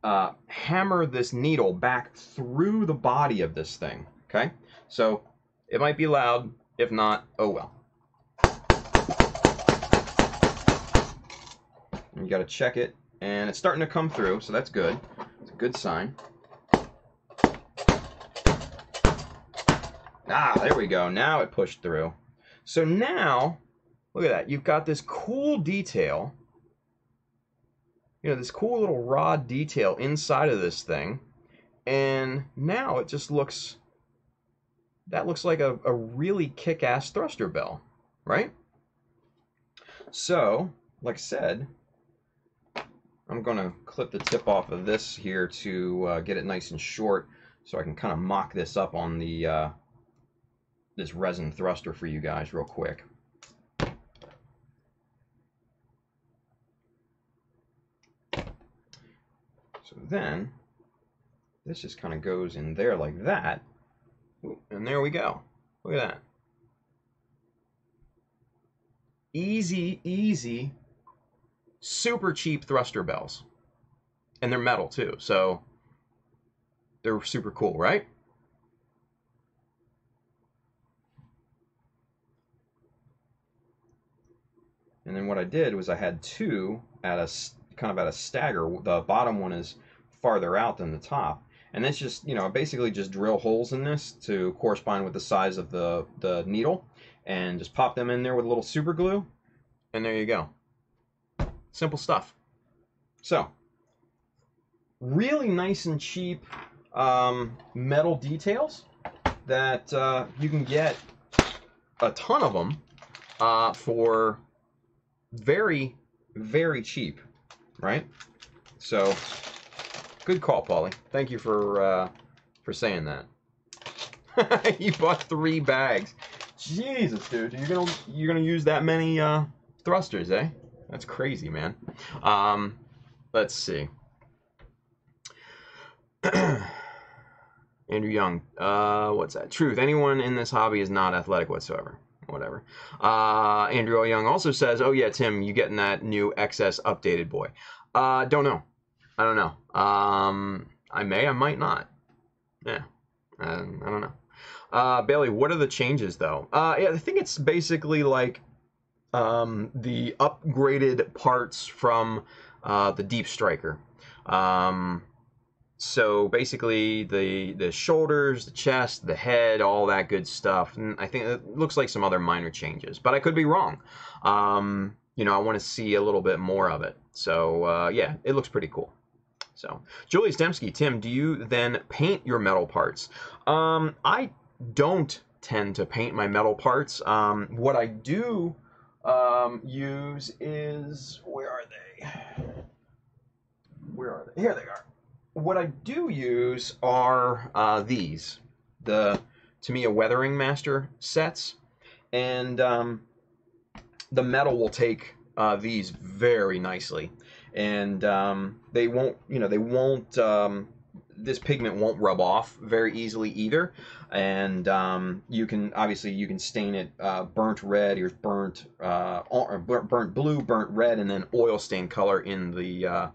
hammer this needle back through the body of this thing. Okay, so it might be loud. If not, oh well. And you got to check it, and it's starting to come through, so that's good. It's a good sign. Ah, there we go. Now it pushed through. So now, look at that. You've got this cool detail. You know, this cool little rod detail inside of this thing. And now it just looks, that looks like a really kick-ass thruster bell, right? So, like I said, I'm going to clip the tip off of this here to get it nice and short so I can kind of mock this up on the this resin thruster for you guys real quick. So then this just kind of goes in there like that. And there we go. Look at that. Easy, easy, super cheap thruster bells. And they're metal too, so they're super cool, right? And then what I did was I had two at a kind of at a stagger. The bottom one is farther out than the top. And that's just, you know, I basically just drill holes in this to correspond with the size of the needle and just pop them in there with a little super glue. And there you go. Simple stuff. So, really nice and cheap metal details that you can get a ton of them for very, very cheap, right? So, good call, Paulie. Thank you for saying that. You bought 3 bags. Jesus, dude, you're gonna use that many thrusters, eh? That's crazy, man. Let's see. Andrew Young, what's that? Truth. Anyone in this hobby is not athletic whatsoever. Whatever. Andrew O. Young also says, oh yeah, Tim, you getting that new XS updated boy? Don't know. I don't know. I may, I might not. Yeah. I don't know. Bailey, what are the changes though? Yeah, I think it's basically like the upgraded parts from the Deep Striker. So basically the shoulders, the chest, the head, all that good stuff. And I think it looks like some other minor changes, but I could be wrong. You know, I want to see a little bit more of it. So yeah, it looks pretty cool. So Julie Stemsky, Tim, do you then paint your metal parts? I don't tend to paint my metal parts. What I do use is, where are they? Where are they? Here they are. What I do use are these, the Tamiya Weathering Master sets, and the metal will take these very nicely, and they won't, you know, this pigment won't rub off very easily either, and you can stain it burnt red, or burnt blue, burnt red, and then oil stain color in the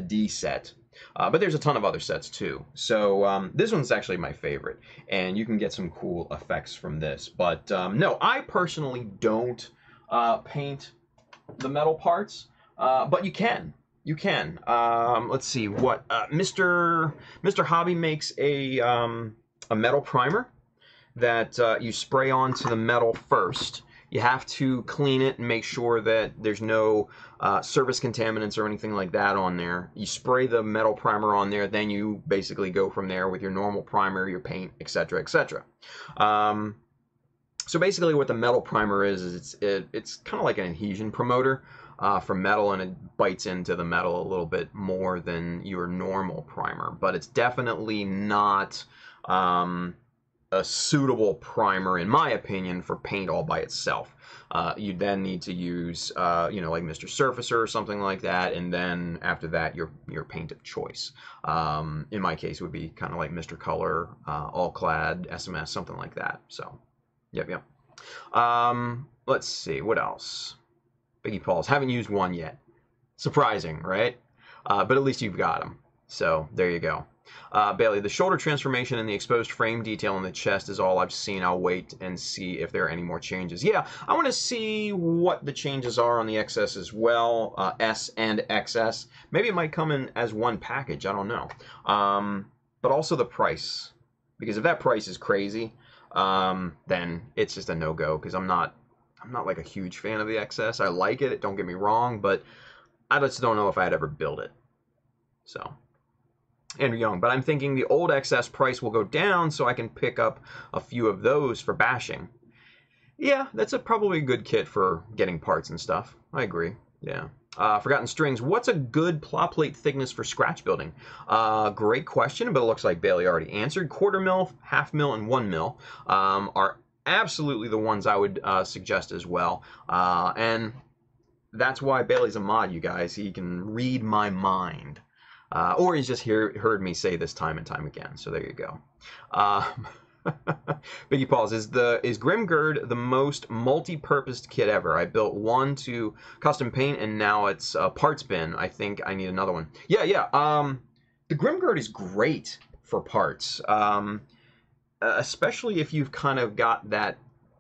D set. But there's a ton of other sets too. So this one's actually my favorite, and you can get some cool effects from this. But no, I personally don't paint the metal parts, but you can. You can. Let's see what Mr. Hobby makes a metal primer that you spray onto the metal first. You have to clean it and make sure that there's no surface contaminants or anything like that on there. You spray the metal primer on there, then you basically go from there with your normal primer, your paint, etc., etc. So basically what the metal primer is it's kind of like an adhesion promoter for metal, and it bites into the metal a little bit more than your normal primer. But it's definitely not a suitable primer, in my opinion, for paint all by itself. You then need to use, you know, like Mr. Surfacer or something like that, and then after that, your paint of choice. In my case, it would be kind of like Mr. Color, All Clad, SMS, something like that. So, yep. Let's see, what else? Biggie Pauls, haven't used one yet. Surprising, right? But at least you've got them. So there you go. Bailey, the shoulder transformation and the exposed frame detail in the chest is all I've seen. I'll wait and see if there are any more changes. Yeah, I want to see what the changes are on the XS as well, S and XS. Maybe it might come in as one package. I don't know. But also the price, because if that price is crazy, then it's just a no-go. Because I'm not like a huge fan of the XS. I like it. Don't get me wrong, but I just don't know if I'd ever build it. So. Andrew Young, but I'm thinking the old XS price will go down so I can pick up a few of those for bashing. Yeah, that's probably a good kit for getting parts and stuff. I agree. Yeah. Forgotten Strings, what's a good plot plate thickness for scratch building? Great question, but it looks like Bailey already answered. 1/4 mil, 1/2 mil, and 1 mil are absolutely the ones I would suggest as well. And that's why Bailey's a mod, you guys. He can read my mind. Or he's just heard me say this time and time again. So there you go. Biggie Pauls, is Grimgird the most multi-purposed kit ever? I built one to custom paint and now it's a parts bin. I think I need another one. Yeah. The Grimgird is great for parts, especially if you've kind of got that,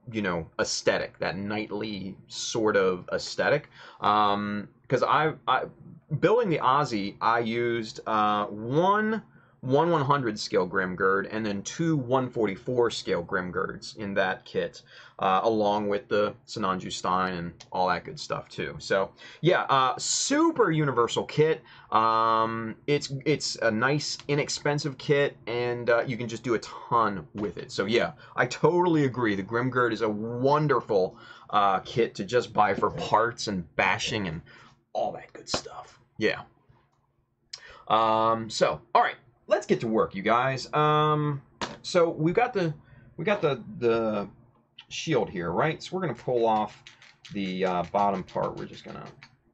you know, aesthetic, that knightly sort of aesthetic. Because building the Aussie, I used one 1/100 scale Grimgird and then two 144 scale Grimgirds in that kit, along with the Sinanju Stein and all that good stuff too. So yeah, super universal kit. It's a nice, inexpensive kit, and you can just do a ton with it. So yeah, I totally agree. The Grimgird is a wonderful kit to just buy for parts and bashing and all that good stuff. Yeah. So, all right, let's get to work, you guys. So we got the shield here, right? So we're gonna pull off the bottom part. We're just gonna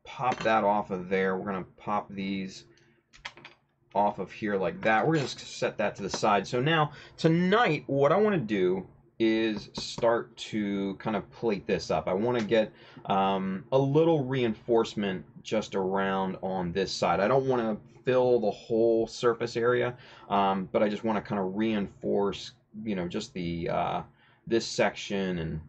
pop that off of there. We're gonna pop these off of here like that. We're gonna just set that to the side. So now tonight, what I want to do is start to kind of plate this up. I want to get a little reinforcement just around on this side. I don't want to fill the whole surface area, but I just want to kind of reinforce, you know, just the this section and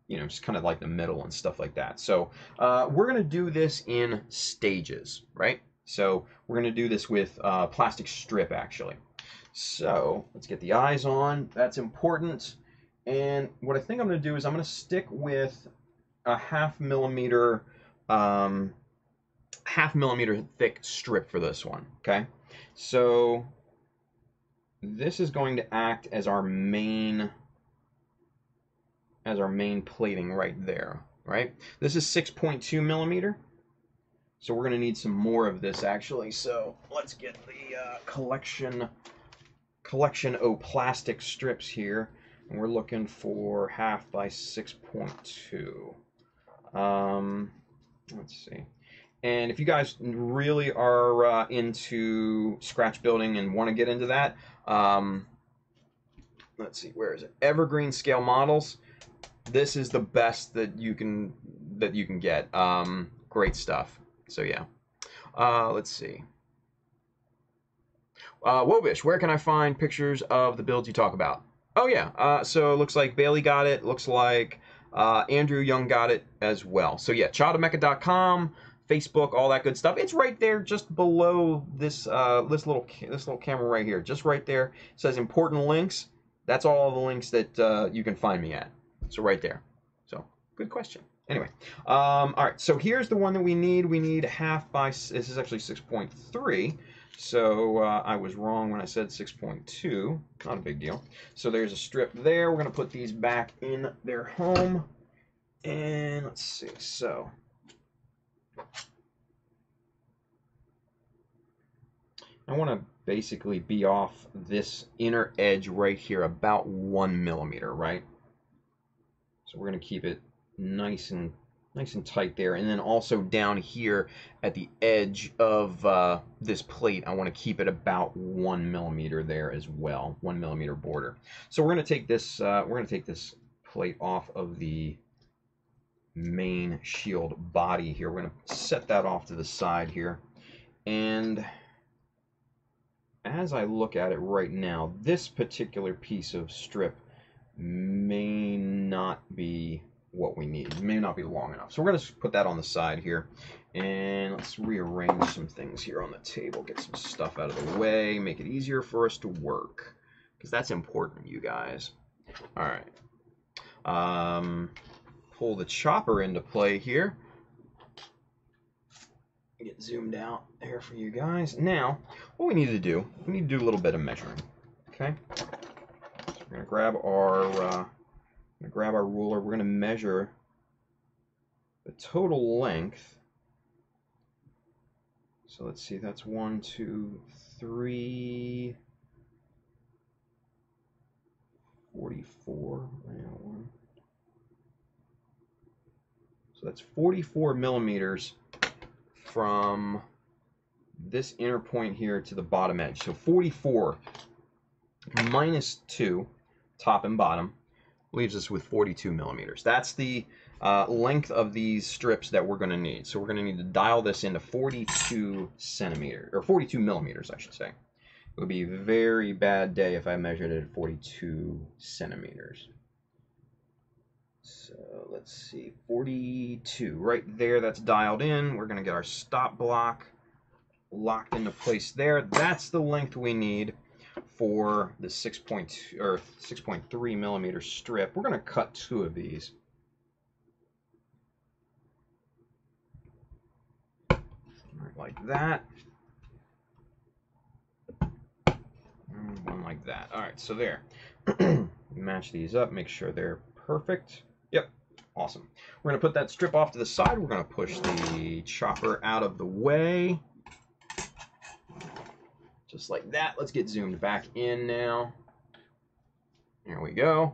you know, just kind of like the middle and stuff like that. So we're gonna do this in stages, right? So we're gonna do this with plastic strip actually. So let's get the eyes on. That's important. And what I think I'm going to do is I'm going to stick with a 1/2 millimeter thick strip for this one. Okay. So this is going to act as our main plating right there. Right. This is 6.2 millimeter. So we're going to need some more of this actually. So let's get the collection of plastic strips here, and we're looking for 1/2 by 6.2. Let's see. And if you guys really are into scratch building and want to get into that, let's see, where is it? Evergreen scale models. This is the best that you can get. Great stuff. So yeah. Let's see. Wobish, where can I find pictures of the builds you talk about? Oh yeah, so it looks like Bailey got it. Looks like Andrew Young got it as well. So yeah, childofmecha.com, Facebook, all that good stuff. It's right there, just below this this little camera right here, just right there. It says important links. That's all the links that you can find me at. So right there. So good question. Anyway, all right. So here's the one that we need. We need 1/2 by. This is actually 6.3. So I was wrong when I said 6.2. Not a big deal. So there's a strip there. We're going to put these back in their home. And let's see. So I want to basically be off this inner edge right here about 1 millimeter, right? So we're going to keep it nice and tight there, and then also down here at the edge of this plate, I want to keep it about 1 millimeter there as well, 1 millimeter border. So we're going to take this plate off of the main shield body here. We're going to set that off to the side here, And as I look at it right now, this particular piece of strip may not be what we need. It may not be long enough. So we're going to put that on the side here. And let's rearrange some things here on the table. Get some stuff out of the way. Make it easier for us to work. Because that's important, you guys. All right. Pull the chopper into play here. Get zoomed out there for you guys. Now, what we need to do, we need to do a little bit of measuring. Okay? So we're going to grab our ruler. We're going to measure the total length. So let's see, that's 1, 2, 3, 44. So that's 44 millimeters from this inner point here to the bottom edge. So 44 minus 2, top and bottom, leaves us with 42 millimeters. That's the length of these strips that we're going to need. So we're going to need to dial this into 42 centimeters, or 42 millimeters, I should say. It would be a very bad day if I measured it at 42 centimeters. So let's see, 42, right there, that's dialed in. We're going to get our stop block locked into place there. That's the length we need for the 6.2 or 6.3 millimeter strip. We're going to cut 2 of these. Like that. And one like that. All right, so there. Match these up, make sure they're perfect. Yep, awesome. We're going to put that strip off to the side. We're going to push the chopper out of the way. Just like that. Let's get zoomed back in now. There we go.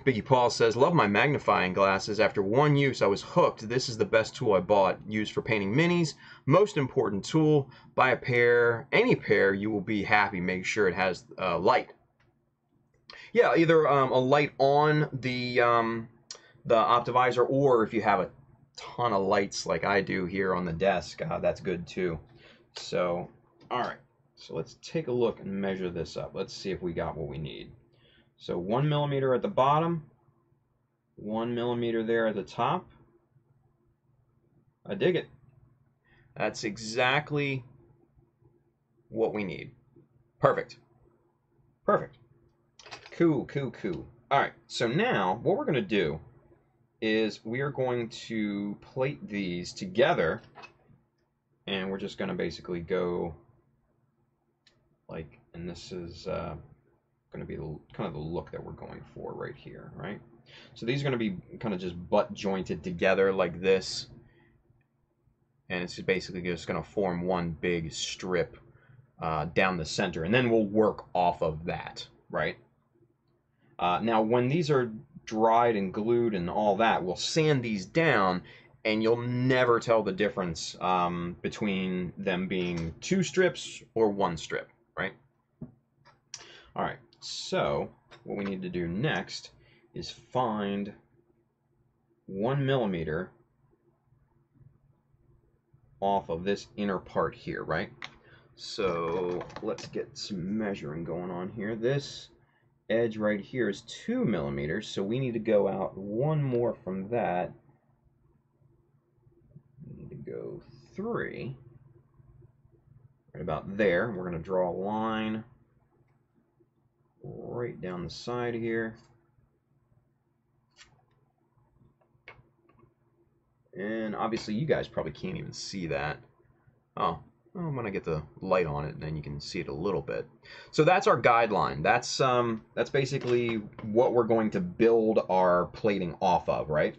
Biggie Paul says, love my magnifying glasses. After one use, I was hooked. This is the best tool I bought. Used for painting minis. Most important tool. Buy a pair, any pair, you will be happy. Make sure it has light. Yeah, either a light on the Optivisor, or if you have a ton of lights like I do here on the desk, that's good too. So, all right. So let's take a look and measure this up. Let's see if we got what we need. So 1 millimeter at the bottom, 1 millimeter there at the top. I dig it. That's exactly what we need. Perfect. Perfect. Cool, cool, cool. All right, so now what we're going to do is we are going to plate these together, and we're just going to basically go like, and this is going to be kind of the look that we're going for right here, right? So these are going to be kind of just butt jointed together like this, and it's basically just going to form one big strip down the center, and then we'll work off of that, right? Now, when these are dried and glued and all that, we'll sand these down, and you'll never tell the difference between them being 2 strips or 1 strip, right? All right. So what we need to do next is find 1 millimeter off of this inner part here, right? So let's get some measuring going on here. This edge right here is 2 millimeters, so we need to go out 1 more from that. We need to go 3. Right about there. We're going to draw a line right down the side here. And obviously you guys probably can't even see that. Oh, well, when I get the light on it, then you can see it a little bit. So that's our guideline. That's basically what we're going to build our plating off of, right?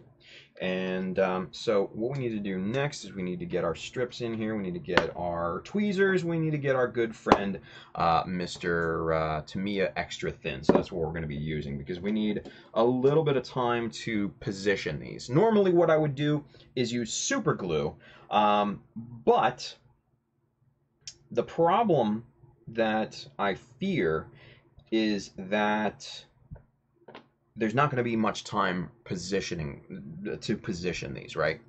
And so what we need to do next is we need to get our strips in here. We need to get our tweezers. We need to get our good friend, Mr. Tamiya Extra Thin. So that's what we're going to be using, because we need a little bit of time to position these. Normally what I would do is use super glue, but the problem that I fear is that there's not going to be much time to position these, right?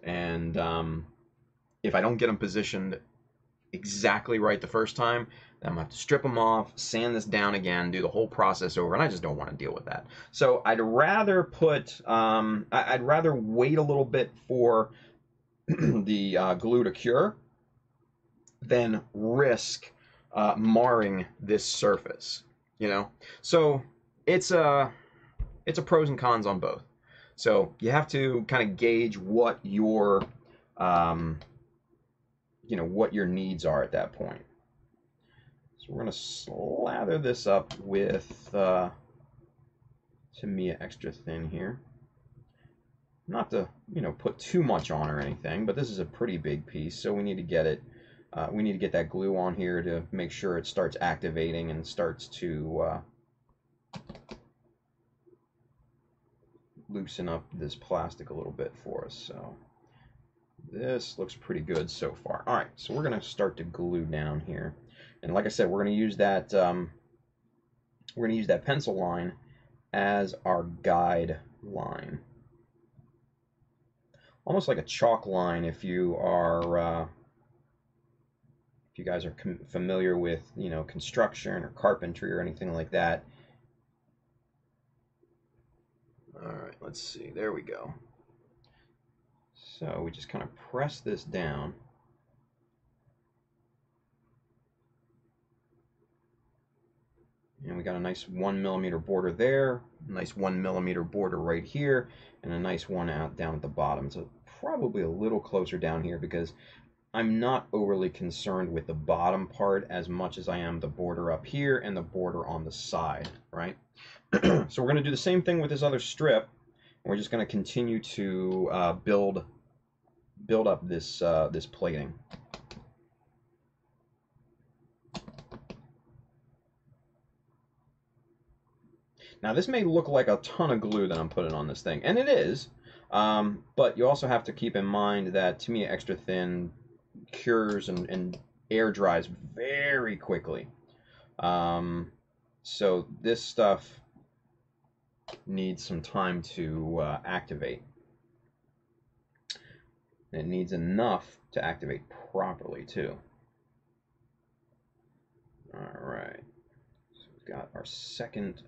And if I don't get them positioned exactly right the first time, then I'm gonna have to strip them off, sand this down again, do the whole process over, and I just don't want to deal with that. So I'd rather put, I'd rather wait a little bit for the glue to cure than risk marring this surface, you know? So it's a pros and cons on both. So you have to kind of gauge what your, you know, what your needs are at that point. So we're going to slather this up with Tamiya extra thin here. Not to, you know, put too much on or anything, but this is a pretty big piece, so we need to get it. We need to get that glue on here to make sure it starts activating and starts to loosen up this plastic a little bit for us. So this looks pretty good so far. All right, so we're going to start to glue down here, and like I said, we're going to use that. We're going to use that pencil line as our guide line, almost like a chalk line. If you are, if you guys are familiar with, you know, construction or carpentry or anything like that. All right, let's see. There we go. So we just kind of press this down. And we got a nice 1mm border there, a nice 1mm border right here, and a nice one out down at the bottom. So probably a little closer down here because I'm not overly concerned with the bottom part as much as I am the border up here and the border on the side, right? So we're going to do the same thing with this other strip. We're just going to continue to build up this this plating. Now this may look like a ton of glue that I'm putting on this thing, and it is, but you also have to keep in mind that Tamiya extra thin cures and air dries very quickly. So this stuff needs some time to activate. It needs enough to activate properly too. All right, so we've got our second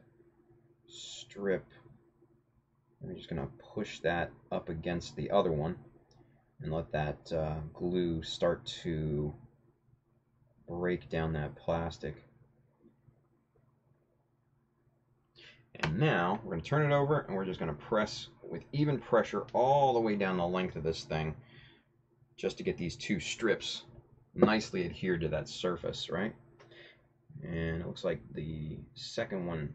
strip. We're just going to push that up against the other one and let that glue start to break down that plastic. And now we're going to turn it over and we're just going to press with even pressure all the way down the length of this thing just to get these two strips nicely adhered to that surface, right? And it looks like the second one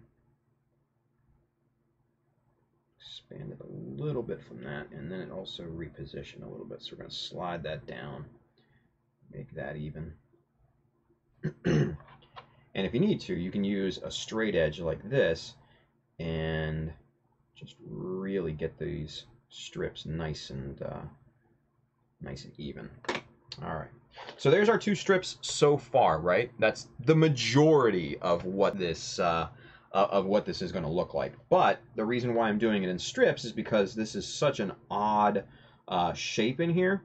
expanded a little bit from that, and then it also repositioned a little bit. So we're going to slide that down, make that even. And if you need to, you can use a straight edge like this and just really get these strips nice and even. All right, so there's our two strips so far, right? That's the majority of what this is going to look like. But the reason why I'm doing it in strips is because this is such an odd shape in here.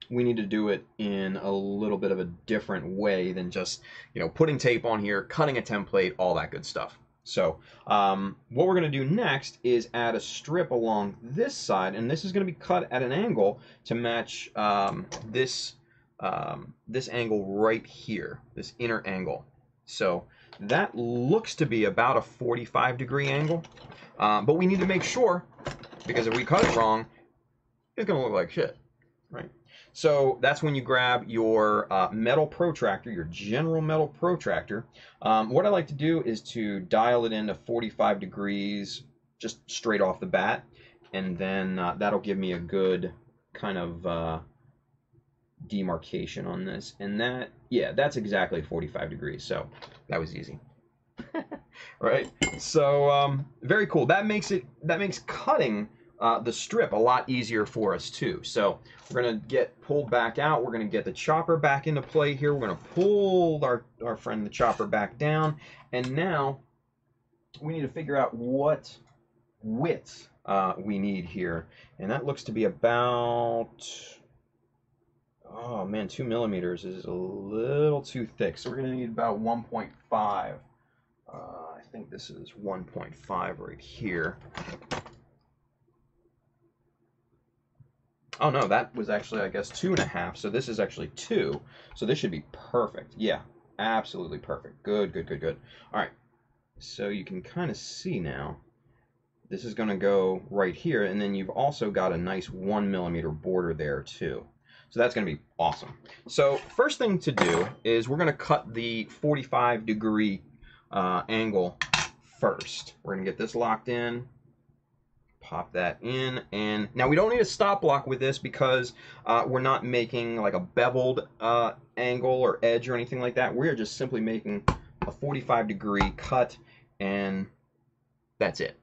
We need to do it in a little bit of a different way than just, you know, putting tape on here, cutting a template, all that good stuff. So what we're going to do next is add a strip along this side, and this is going to be cut at an angle to match this angle right here, this inner angle. So that looks to be about a 45-degree angle, but we need to make sure, because if we cut it wrong, it's going to look like shit, right? So that's when you grab your metal protractor, your general metal protractor. What I like to do is to dial it into 45 degrees just straight off the bat, and then that'll give me a good kind of demarcation on this. And that, yeah, that's exactly 45 degrees, so that was easy. Right? So very cool. That makes cutting the strip a lot easier for us too. So we're going to get pulled back out. We're going to get the chopper back into play here. We're going to pull our friend the chopper back down. And now we need to figure out what width we need here. And that looks to be about man, 2 millimeters is a little too thick, so we're going to need about 1.5. I think this is 1.5 right here. Oh no, that was actually, I guess, 2.5, so this is actually 2. So this should be perfect. Yeah, absolutely perfect. Good, good, good, good. All right, so you can kind of see now. This is going to go right here, and then you've also got a nice 1 millimeter border there too. So that's going to be awesome. So first thing to do is we're going to cut the 45-degree angle first. We're going to get this locked in. Pop that in, and now we don't need a stop block with this because we're not making like a beveled angle or edge or anything like that. We're just simply making a 45-degree cut, and that's it.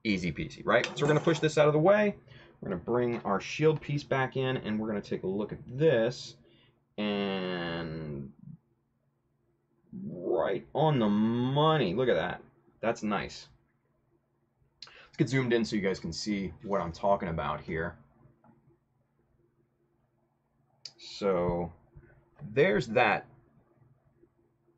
Easy peasy, right? So we're going to push this out of the way. We're going to bring our shield piece back in, and we're going to take a look at this, and right on the money. Look at that. That's nice. Get zoomed in so you guys can see what I'm talking about here. So there's that.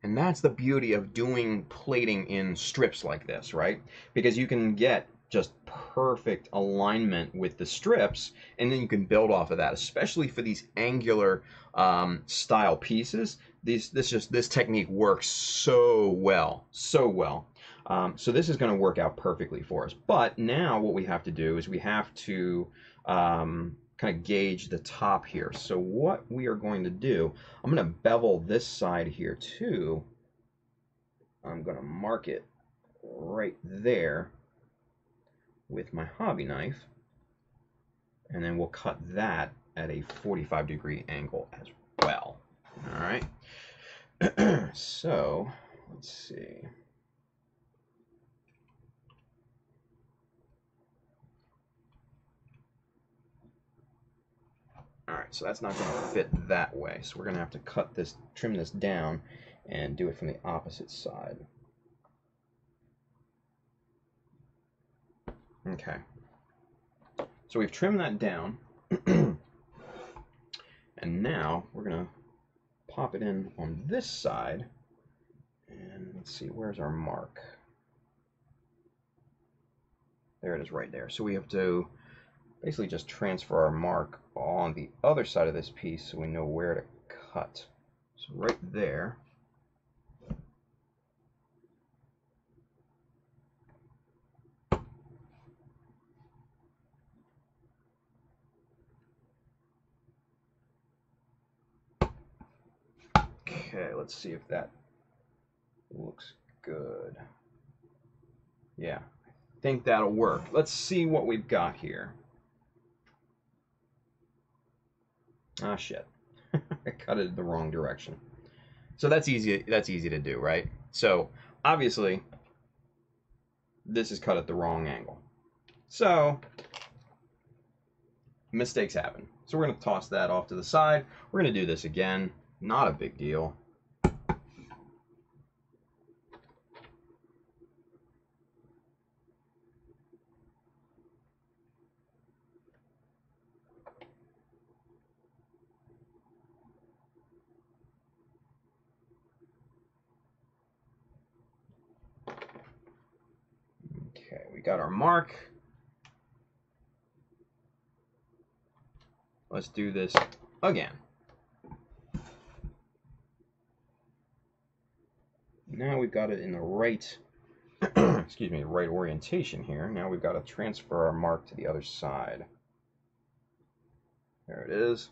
And that's the beauty of doing plating in strips like this, right? Because you can get just perfect alignment with the strips, and then you can build off of that, especially for these angular style pieces. This technique works so well, so well. So this is going to work out perfectly for us. But now what we have to do is we have to kind of gauge the top here. So what we are going to do, I'm going to bevel this side here too. I'm going to mark it right there with my hobby knife. And then we'll cut that at a 45-degree angle as well. All right. So let's see. All right, so that's not going to fit that way. So we're going to have to cut this, trim this down, and do it from the opposite side. Okay. So we've trimmed that down. And now we're going to pop it in on this side. And let's see, where's our mark? There it is right there. So we have to basically just transfer our mark on the other side of this piece so we know where to cut. So right there. Okay, let's see if that looks good. Yeah, I think that'll work. Let's see what we've got here. Ah, shit. I cut it the wrong direction. So that's easy to do, right? So obviously this is cut at the wrong angle. So mistakes happen. So we're going to toss that off to the side. We're going to do this again. Not a big deal. Okay, we got our mark. Let's do this again. Now we've got it in the right, excuse me, the right orientation here. Now we've got to transfer our mark to the other side. There it is.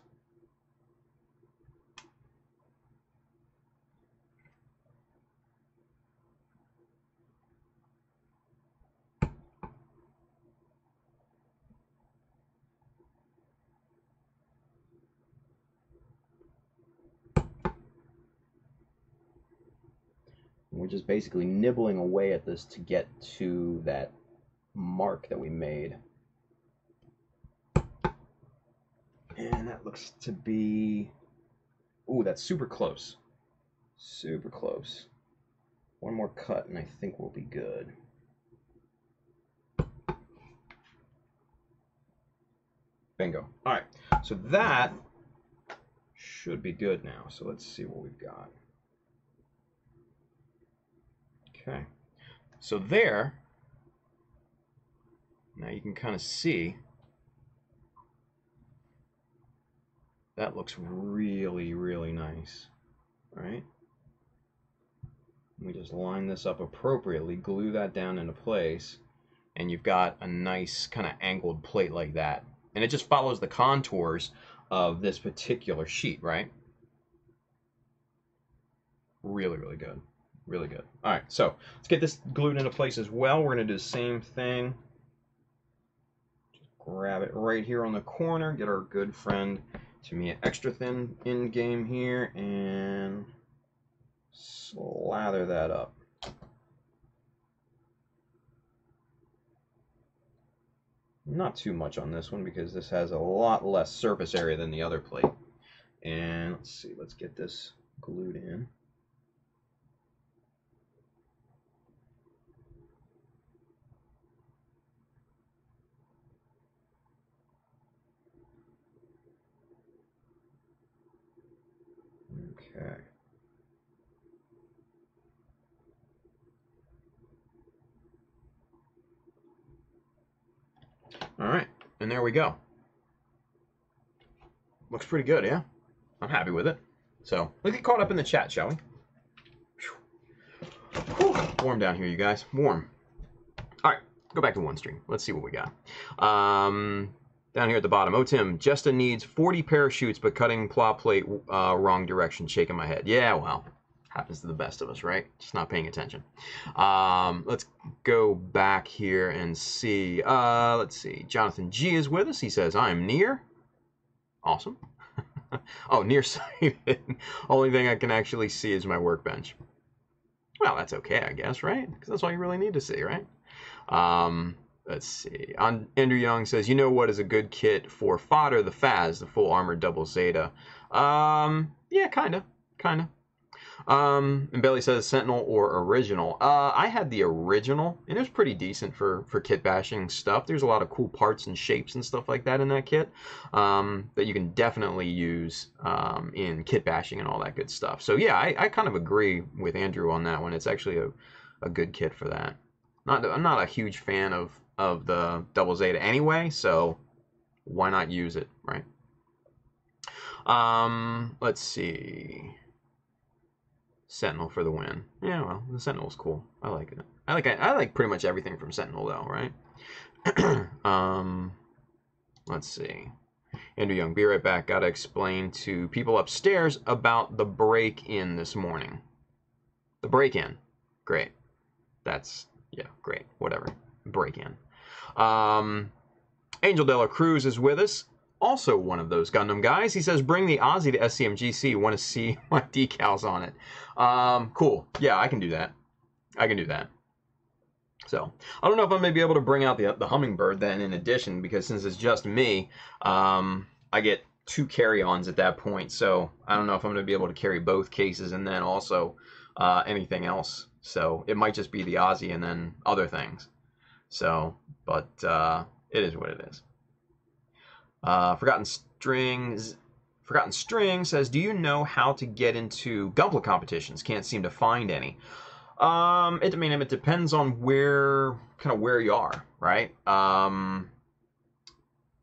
We're just basically nibbling away at this to get to that mark that we made. And that looks to be, ooh, that's super close. Super close. One more cut and I think we'll be good. Bingo. All right, so that should be good now. So let's see what we've got. Okay. So there, now you can kind of see, that looks really, really nice, right? We just line this up appropriately, glue that down into place, and you've got a nice kind of angled plate like that. And it just follows the contours of this particular sheet, right? Really, really good. Really good. All right, so let's get this glued into place as well. We're going to do the same thing. Just grab it right here on the corner, get our good friend Tamiya extra thin in game here, and slather that up. Not too much on this one because this has a lot less surface area than the other plate. And let's see, let's get this glued in. Okay. All right, and there we go. Looks pretty good, yeah? I'm happy with it. So let's get caught up in the chat, shall we? Whew. Warm down here, you guys. Warm. All right, go back to one stream. Let's see what we got. Down here at the bottom. Oh, Tim, Jesta needs 40 parachutes, but cutting plow plate wrong direction. Shaking my head. Yeah, well, happens to the best of us, right? Just not paying attention. Let's go back here and see. Let's see. Jonathan G is with us. He says, I'm near. Awesome. Oh, nearsighted. Only thing I can actually see is my workbench. Well, that's okay, I guess, right? Because that's all you really need to see, right? Let's see. Andrew Young says, you know what is a good kit for fodder? The Faz, the full armored double Zeta. Yeah, kind of. And Bailey says Sentinel or original. I had the original, and it was pretty decent for kit bashing stuff. There's a lot of cool parts and shapes and stuff like that in that kit that you can definitely use in kit bashing and all that good stuff. So yeah, I kind of agree with Andrew on that one. It's actually a good kit for that. I'm not a huge fan of the double Zeta anyway, so why not use it, right? Let's see. Sentinel for the win. Yeah, well, the Sentinel's cool. I like it. I like pretty much everything from Sentinel though, right? Let's see. Andrew Young, be right back. Gotta explain to people upstairs about the break-in this morning. The break-in. Great. That's, yeah, great. Whatever. Break-in. Angel Dela Cruz is with us. Also one of those Gundam guys. He says, bring the Aussie to SCMGC. Want to see my decals on it. Cool. Yeah, I can do that. So, I don't know if I'm going to be able to bring out the Hummingbird then in addition, because since it's just me, I get 2 carry-ons at that point. So, I don't know if I'm going to be able to carry both cases and then also anything else. So, it might just be the Aussie and then other things. So, but it is what it is. Forgotten String says, do you know how to get into Gunpla competitions? Can't seem to find any. It depends on where you are, right?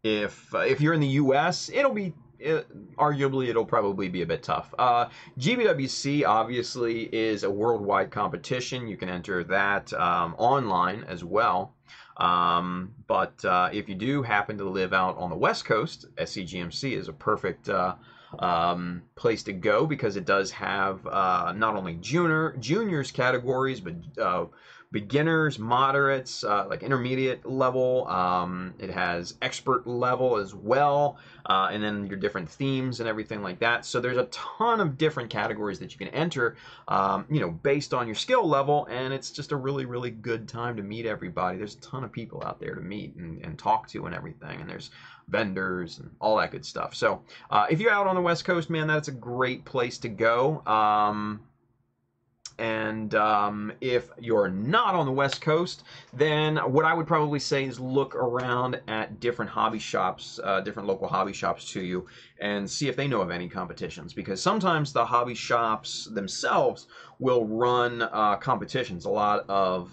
If you're in the U.S., arguably it'll probably be a bit tough. GBWC obviously is a worldwide competition. You can enter that online as well. But if you do happen to live out on the West Coast, SCGMC is a perfect place to go, because it does have not only juniors categories, but beginners, moderates, like intermediate level. It has expert level as well, and then your different themes and everything like that. So there's a ton of different categories that you can enter, based on your skill level, and it's just a really, really good time to meet everybody. There's a ton of people out there to meet and talk to and everything, and there's vendors and all that good stuff. So if you're out on the West Coast, man, that's a great place to go. And if you're not on the West Coast, then what I would probably say is look around at different hobby shops, different local hobby shops to you, and see if they know of any competitions. Because sometimes the hobby shops themselves will run competitions. A lot of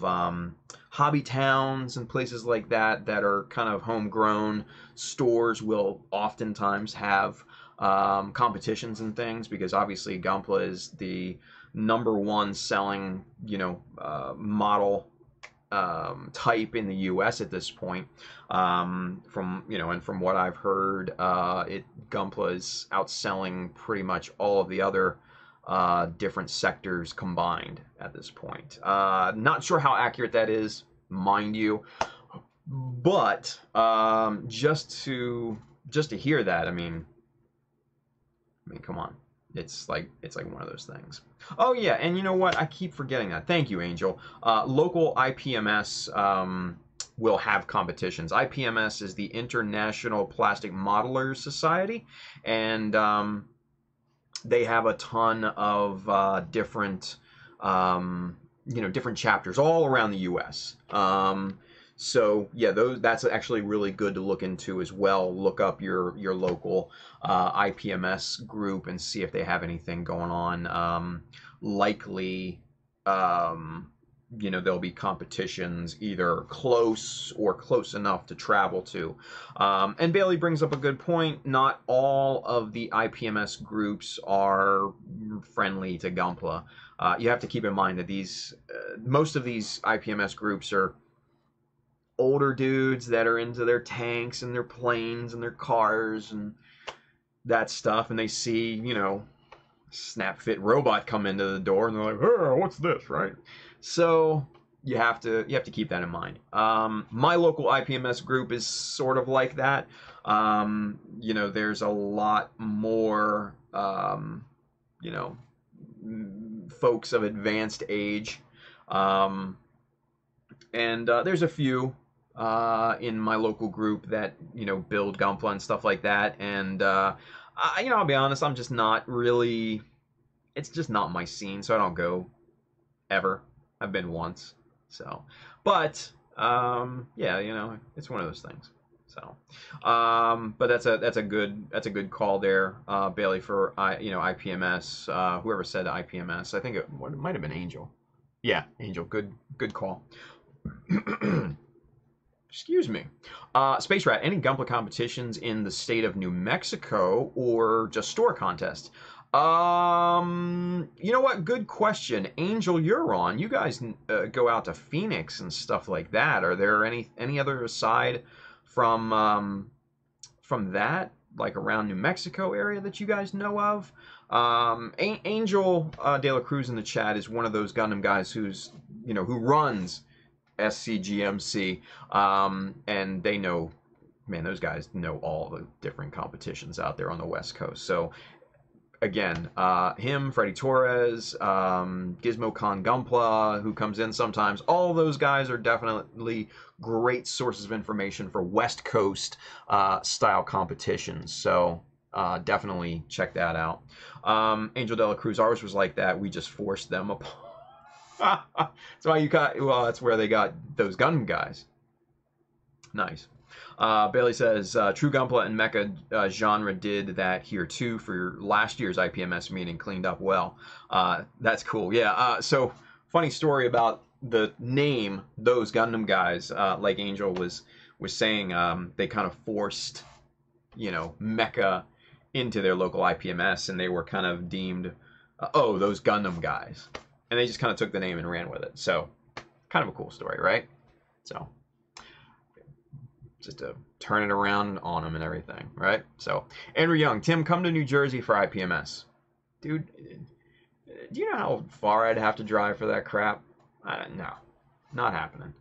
hobby towns and places like that that are kind of homegrown stores will oftentimes have competitions and things, because obviously Gunpla is the #1 selling, model type in the U.S. at this point. And from what I've heard, Gunpla is outselling pretty much all of the other different sectors combined at this point. Not sure how accurate that is, mind you, but just to hear that, I mean, come on. It's like one of those things. Oh yeah, and you know what? I keep forgetting that. Thank you, Angel. Local IPMS will have competitions. IPMS is the International Plastic Modelers Society, and they have a ton of different different chapters all around the U.S. So yeah, that's actually really good to look into as well. Look up your local IPMS group and see if they have anything going on. Likely, there'll be competitions either close or close enough to travel to. And Bailey brings up a good point. Not all of the IPMS groups are friendly to Gunpla. You have to keep in mind that most of these IPMS groups are older dudes that are into their tanks and their planes and their cars and that stuff, and they see, snap fit robot come into the door and they're like, oh, what's this, right? So you have to keep that in mind. My local IPMS group is sort of like that. There's a lot more folks of advanced age, and there's a few in my local group that build Gunpla and stuff like that, and I'll be honest, I'm just not really, it's just not my scene, so I don't go ever. I've been once, so, but it's one of those things. So, but that's a good call there, Bailey, for IPMS. Whoever said IPMS, I think it might have been Angel. Yeah, Angel. Good call. Excuse me. Space Rat, any Gunpla competitions in the state of New Mexico or just store contests? You know what? Good question. Angel, you're on. You guys go out to Phoenix and stuff like that. Are there any other aside from that, like around New Mexico area that you guys know of? Angel De La Cruz in the chat is one of those Gundam guys who runs SCGMC, and they know, man, those guys know all the different competitions out there on the West Coast. So again, him, Freddie Torres, Gizmo Khan Gunpla, who comes in sometimes, all those guys are definitely great sources of information for West Coast style competitions. So definitely check that out. Angel De La Cruz, ours was like that. We just forced them upon. That's why that's where they got those Gundam guys. Nice. Bailey says, True Gunpla and Mecha genre did that here too for last year's IPMS meeting, cleaned up well. That's cool. Yeah. So funny story about the name, those Gundam guys, like Angel was saying, they kind of forced, Mecha into their local IPMS, and they were kind of deemed, those Gundam guys. And they just kind of took the name and ran with it. So, kind of a cool story, right? So, just to turn it around on them and everything, right? So, Andrew Young, Tim, come to New Jersey for IPMS. Dude, do you know how far I'd have to drive for that crap? No, not happening.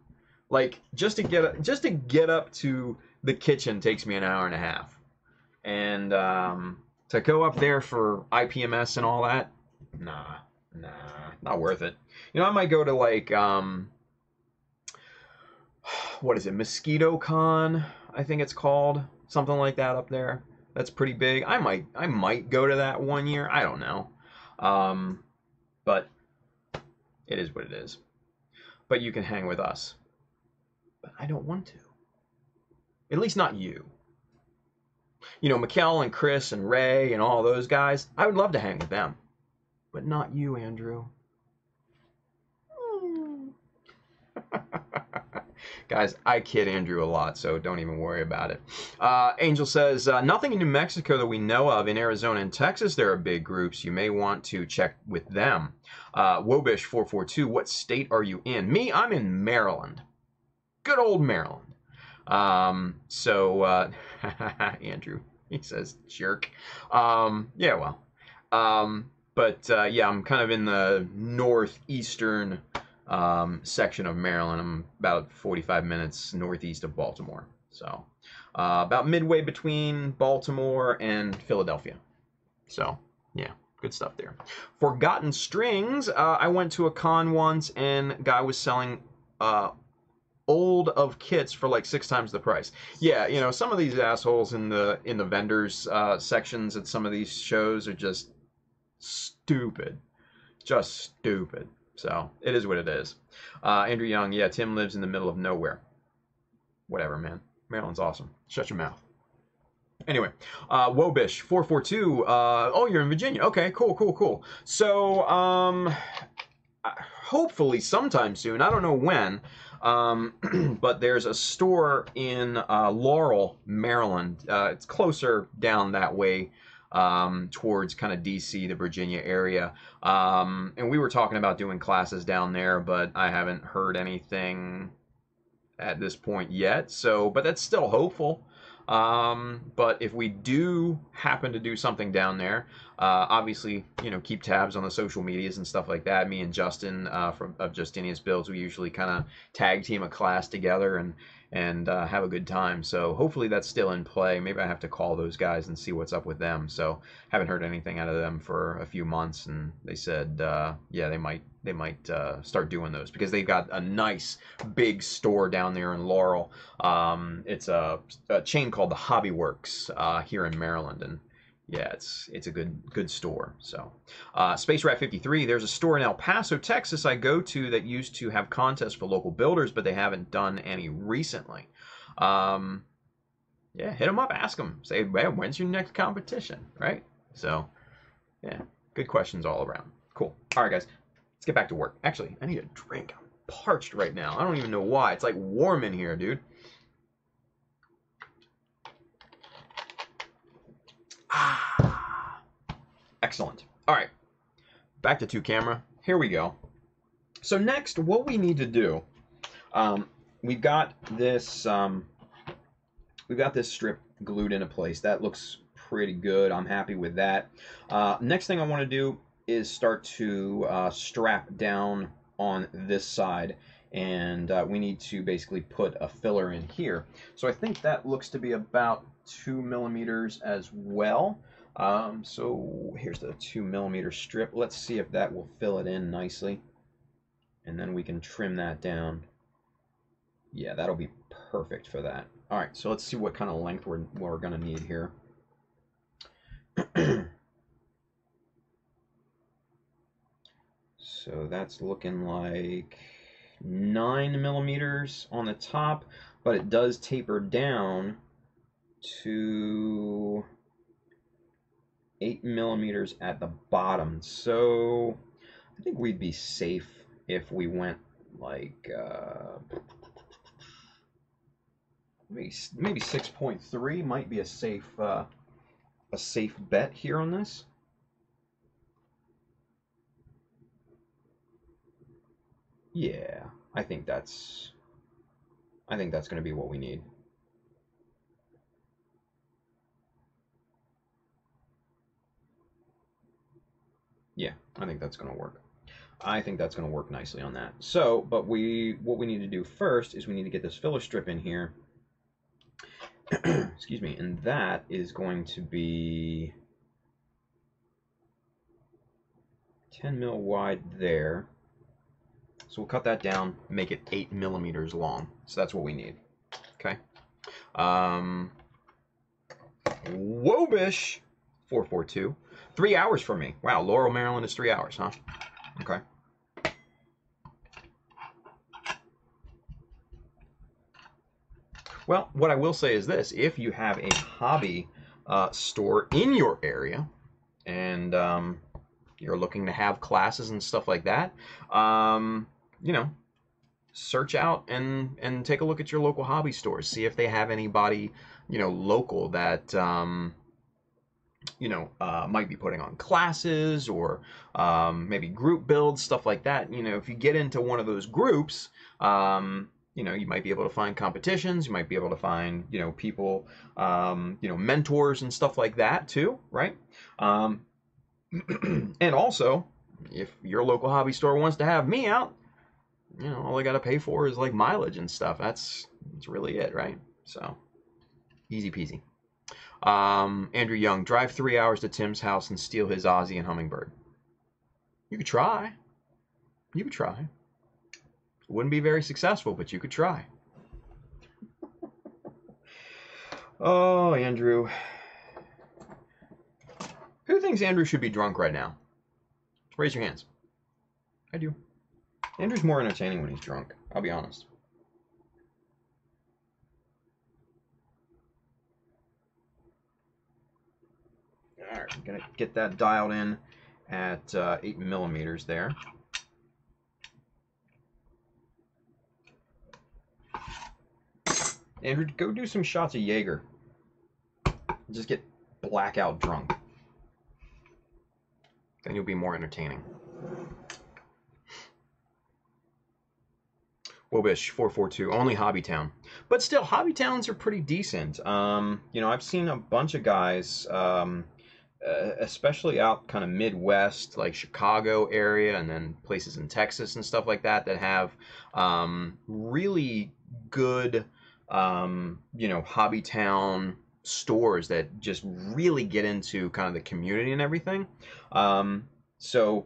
Like, just to get up to the kitchen takes me an hour and a half. And to go up there for IPMS and all that, nah, not worth it. I might go to like, what is it, Mosquito Con, I think it's called, something like that up there. That's pretty big. I might go to that one year. I don't know. But It is what it is. But you can hang with us. But I don't want to. At least not you. You know, Mikkel and Chris and Ray and all those guys, I would love to hang with them. But not you, Andrew. Guys, I kid Andrew a lot, so don't even worry about it. Angel says, nothing in New Mexico that we know of. In Arizona and Texas, there are big groups. You may want to check with them. Wobish442, what state are you in? Me, I'm in Maryland. Good old Maryland. Andrew, he says, jerk. Yeah, well. Yeah, I'm kind of in the northeastern section of Maryland. I'm about 45 minutes northeast of Baltimore. So, about midway between Baltimore and Philadelphia. So, yeah, good stuff there. Forgotten Strings. I went to a con once and guy was selling old of kits for like 6 times the price. Yeah, you know, some of these assholes in the vendors sections at some of these shows are just stupid. Just stupid. So, it is what it is. Andrew Young, yeah, Tim lives in the middle of nowhere. Whatever, man. Maryland's awesome. Shut your mouth. Anyway, Wobish442, oh, you're in Virginia. Okay, cool. So, hopefully sometime soon, I don't know when, but there's a store in Laurel, Maryland. It's closer down that way, towards kind of DC, the Virginia area. And we were talking about doing classes down there, but I haven't heard anything at this point yet. So, but that's still hopeful. But if we do happen to do something down there, obviously, you know, keep tabs on the social medias and stuff like that. Me and Justin of Justinius Builds, we usually kind of tag team a class together and have a good time. So hopefully that's still in play. Maybe I have to call those guys and see what's up with them. So haven't heard anything out of them for a few months, and they said, yeah, they might start doing those because they've got a nice big store down there in Laurel. It's a chain called the Hobby Works here in Maryland, and yeah, it's a good store. So, Space Rat 53. There's a store in El Paso, Texas, I go to that used to have contests for local builders, but they haven't done any recently. Yeah, hit them up, ask them, say, well, when's your next competition, right? So, yeah, good questions all around. Cool. All right, guys, let's get back to work. Actually, I need a drink. I'm parched right now. I don't even know why. It's like warm in here, dude. Excellent. All right, back to 2 camera. Here we go. So next, what we need to do, we've got this strip glued into place. That looks pretty good. I'm happy with that. Next thing I want to do is start to strap down on this side, and we need to basically put a filler in here. So I think that looks to be about 2 millimeters as well. So here's the 2 millimeter strip. Let's see if that will fill it in nicely, and then we can trim that down. Yeah, that'll be perfect for that. All right, so let's see what kind of length we're gonna need here. So that's looking like 9 millimeters on the top, but it does taper down to 8 millimeters at the bottom. So I think we'd be safe if we went like maybe 6.3 might be a safe bet here on this. Yeah, I think that's going to be what we need. Yeah, I think that's going to work. I think that's going to work nicely on that. So, but what we need to do first is we need to get this filler strip in here. Excuse me, and that is going to be 10 mil wide there. So we'll cut that down, make it 8 millimeters long. So that's what we need. Okay. Wobish 442. 3 hours for me. Wow, Laurel, Maryland is 3 hours, huh? Okay. Well, what I will say is this: if you have a hobby store in your area, and you're looking to have classes and stuff like that, you know, search out and take a look at your local hobby stores. See if they have anybody, local that might be putting on classes or maybe group builds, stuff like that. If you get into one of those groups, you might be able to find competitions. You might be able to find, people, mentors and stuff like that too, right? And also, if your local hobby store wants to have me out, all I got to pay for is like mileage and stuff. That's really it, right? So, easy peasy. Andrew Young, drive 3 hours to Tim's house and steal his Aussie and Hummingbird. You could try. You could try. Wouldn't be very successful, but you could try. Oh, Andrew. Who thinks Andrew should be drunk right now? Raise your hands. I do. Andrew's more entertaining when he's drunk, I'll be honest. Alright, I'm going to get that dialed in at 8 millimeters there. Andrew, go do some shots of Jaeger. Just get blackout drunk. Then you'll be more entertaining. Wobish 442, only Hobbytown. But still, Hobbytowns are pretty decent. I've seen a bunch of guys, especially out kind of Midwest, like Chicago area, and then places in Texas and stuff like that, that have really good, Hobbytown stores that just really get into kind of the community and everything. So,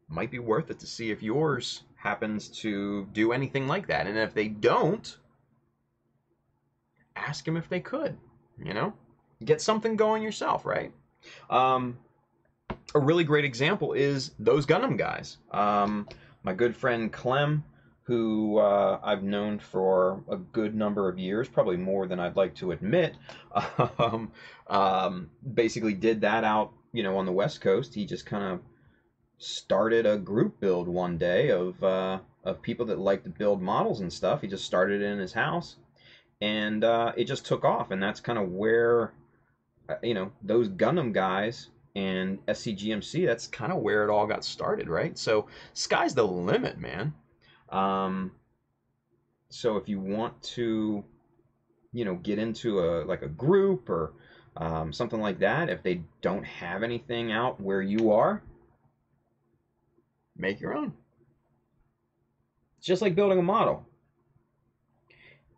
might be worth it to see if yours happens to do anything like that. And if they don't, ask them if they could, get something going yourself, right? A really great example is those Gundam guys. My good friend Clem, who I've known for a good number of years, probably more than I'd like to admit, basically did that out, on the West Coast. He just kind of started a group build one day of people that like to build models and stuff. He just started it in his house, and it just took off. And that's kind of where, those Gundam guys and SCGMC, that's kind of where it all got started, right? So sky's the limit, man. So if you want to, get into a group or something like that, if they don't have anything out where you are, make your own. It's just like building a model.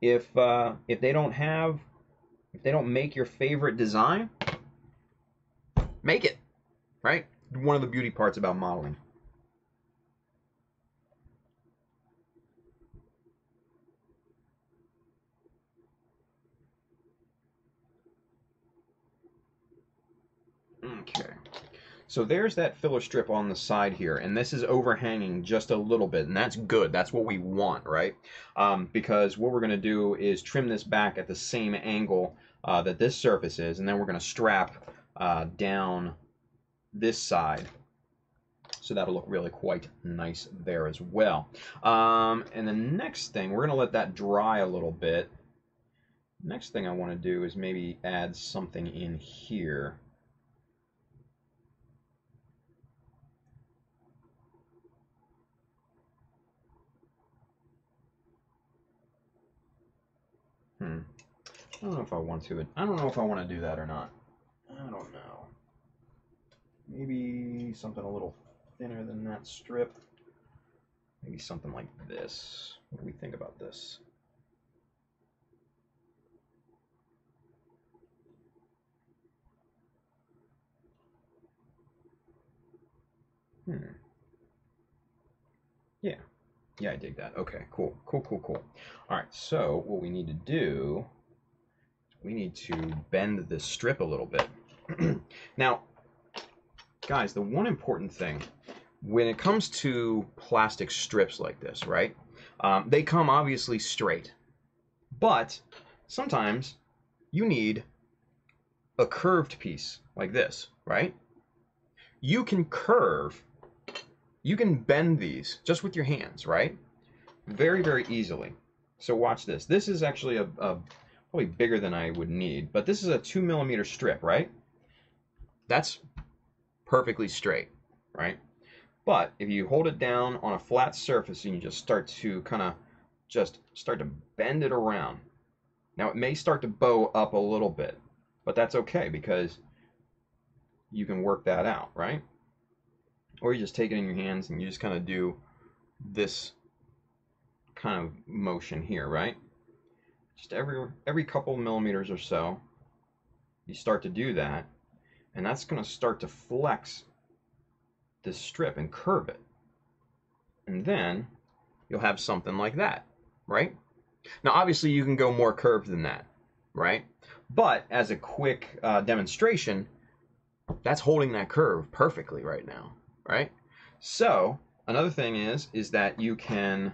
If they don't make your favorite design, make it, right? One of the beauty parts about modeling. Okay. So there's that filler strip on the side here, and this is overhanging just a little bit, and that's good. That's what we want, right? Because what we're going to do is trim this back at the same angle that this surface is, and then we're going to strap down this side. So that'll look really quite nice there as well. And the next thing, we're going to let that dry a little bit. Next thing I want to do is maybe add something in here. I don't know if I want to. I don't know if I want to do that or not. I don't know. Maybe something a little thinner than that strip. Maybe something like this. What do we think about this? Yeah. Yeah, I dig that. Okay, cool. All right, so what we need to do, we need to bend this strip a little bit. Now, guys, the one important thing, when it comes to plastic strips like this, right, they come obviously straight. But sometimes you need a curved piece like this, right? You can bend these just with your hands, right? Very, very easily. So watch this. This is actually a probably bigger than I would need, but this is a 2mm strip, right? That's perfectly straight, right? But if you hold it down on a flat surface and you just start to bend it around. Now it may start to bow up a little bit, but that's okay because you can work that out, right? Or you just take it in your hands and you just kind of do this kind of motion here, right? Just every couple millimeters or so, you start to do that, and that's going to start to flex this strip and curve it. And then you'll have something like that, right? Now, obviously, you can go more curved than that, right? But as a quick demonstration, that's holding that curve perfectly right now, right? So another thing is that you can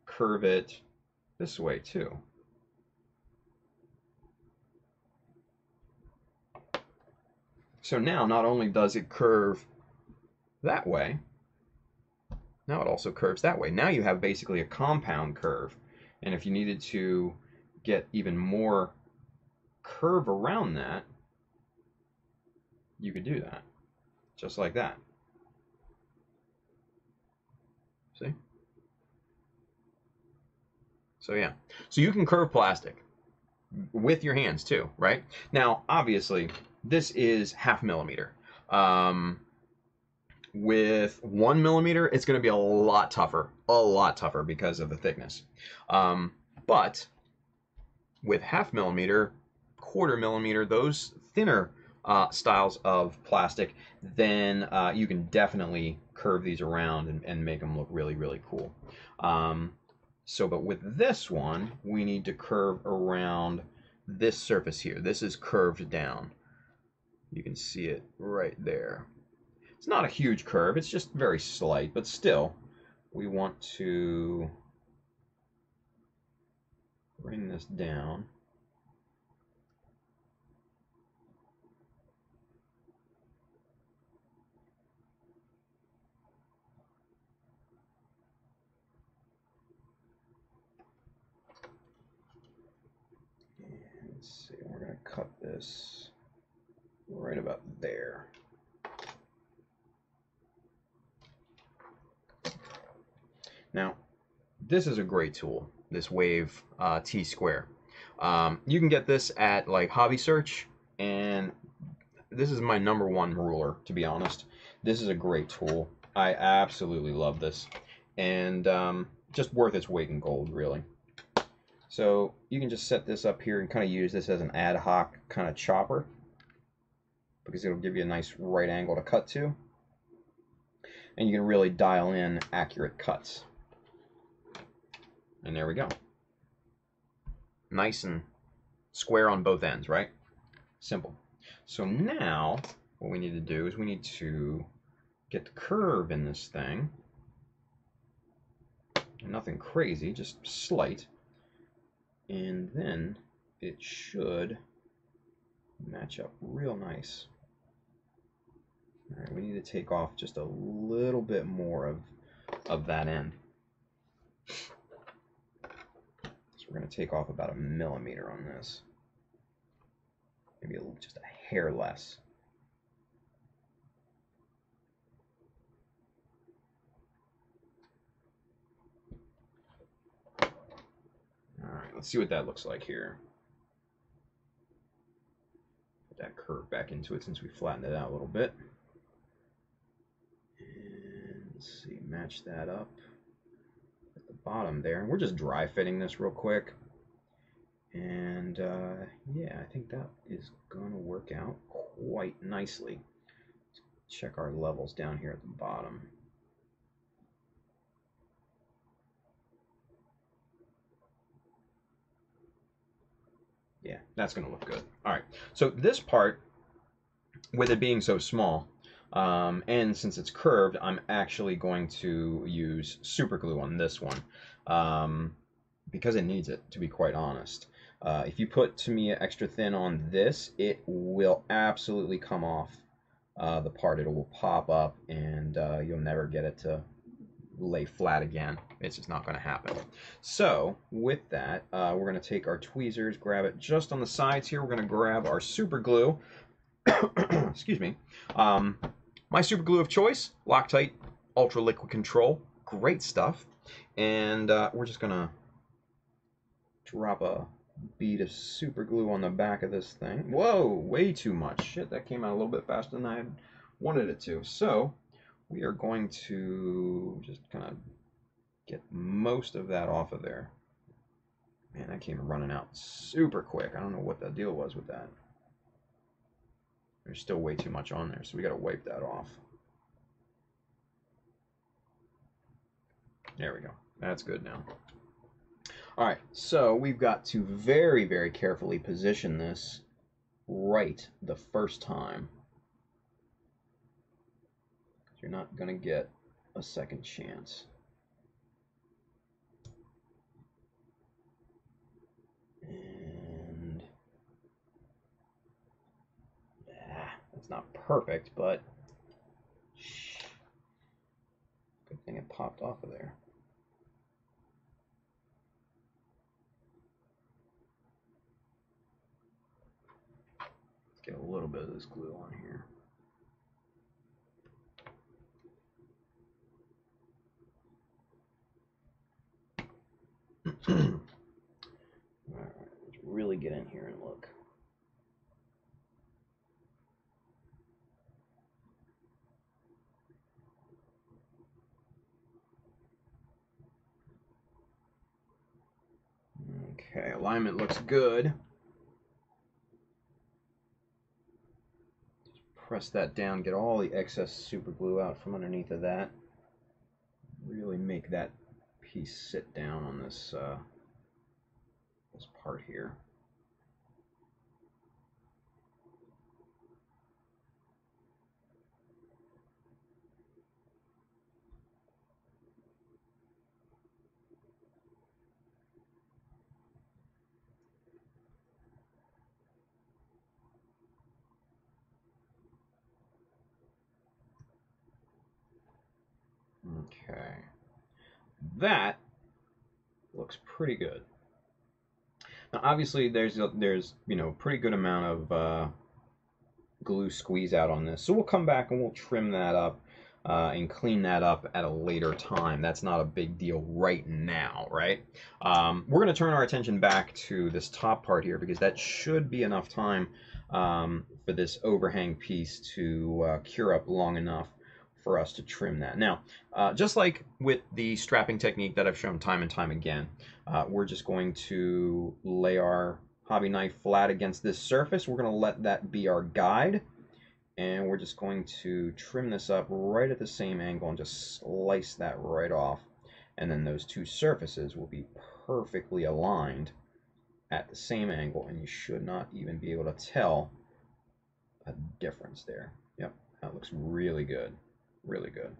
curve it this way too. So now not only does it curve that way, now it also curves that way. Now you have basically a compound curve. And if you needed to get even more curve around that, you could do that, just like that. See? So yeah, so you can curve plastic with your hands too, right? Now, obviously, this is 0.5mm. With 1mm, it's going to be a lot tougher because of the thickness. But with 0.5mm, 1/4mm, those thinner styles of plastic, then you can definitely curve these around and make them look really, really cool. But with this one, we need to curve around this surface here. This is curved down. You can see it right there. It's not a huge curve, it's just very slight, but still, we want to bring this down. And let's see, we're going to cut this right about there. Now, this is a great tool, this Wave T-Square. You can get this at like Hobby Search, and this is my #1 ruler, to be honest. This is a great tool. I absolutely love this, and just worth its weight in gold, really. So you can just set this up here and kind of use this as an ad hoc kind of chopper, because it'll give you a nice right angle to cut to, and you can really dial in accurate cuts. And there we go. Nice and square on both ends, right? Simple. So now what we need to do is we need to get the curve in this thing. Nothing crazy, just slight. And then it should match up real nice. All right, we need to take off just a little bit more of that end. We're going to take off about 1mm on this. Maybe just a hair less. Alright, let's see what that looks like here. Put that curve back into it since we flattened it out a little bit. And let's see, match that up. Bottom there, and we're just dry fitting this real quick, and yeah, I think that is gonna work out quite nicely. Let's check our levels down here at the bottom. Yeah, that's gonna look good. All right, so this part, with it being so small, and since it's curved, I'm actually going to use super glue on this one. because it needs it, to be quite honest. If you put Tamiya extra thin on this, it will absolutely come off the part. It will pop up, and you'll never get it to lay flat again. It's just not going to happen. So with that, we're going to take our tweezers, grab it just on the sides here. We're going to grab our super glue. Excuse me. My super glue of choice, Loctite Ultra Liquid Control. Great stuff. And we're just going to drop a bead of super glue on the back of this thing. Whoa, way too much. Shit, that came out a little bit faster than I had wanted it to. So we are going to just kind of get most of that off of there. Man, that came running out super quick. I don't know what the deal was with that. There's still way too much on there, so we got to wipe that off. There we go. That's good now. All right, so we've got to very, very carefully position this right the first time. You're not going to get a second chance. And that's not perfect, but good thing it popped off of there. Let's get a little bit of this glue on here. Alright, let's really get in here and look. Okay, alignment looks good. Just press that down, get all the excess super glue out from underneath of that. Really make that piece sit down on this this part here. Okay, that looks pretty good. Now, obviously, there's you know, pretty good amount of glue squeeze out on this, so we'll come back and we'll trim that up and clean that up at a later time. That's not a big deal right now, right? We're going to turn our attention back to this top part here because that should be enough time for this overhang piece to cure up long enough for us to trim that. Now, just like with the strapping technique that I've shown time and time again, we're just going to lay our hobby knife flat against this surface. We're going to let that be our guide, and we're just going to trim this up right at the same angle and just slice that right off. And then those two surfaces will be perfectly aligned at the same angle, and you should not even be able to tell a difference there. Yep, that looks really good. Really good.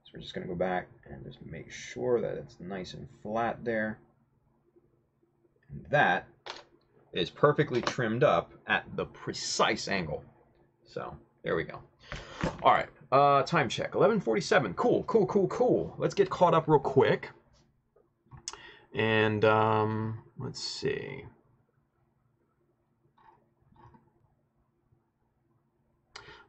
So we're just going to go back and just make sure that it's nice and flat there. And that is perfectly trimmed up at the precise angle. So there we go. All right, time check, 11:47. Cool, cool, cool, cool. Let's get caught up real quick. And let's see.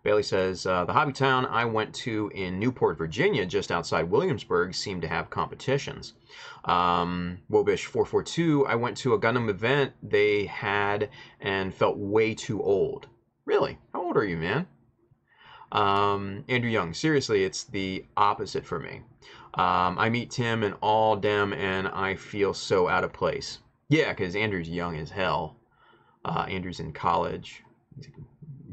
Bailey says, the hobby town I went to in Newport, Virginia, just outside Williamsburg, seemed to have competitions. Wobish442, I went to a Gundam event they had and felt way too old. Really? How old are you, man? Andrew Young, seriously, it's the opposite for me. I meet Tim and all dem and I feel so out of place. Yeah, because Andrew's young as hell. Andrew's in college.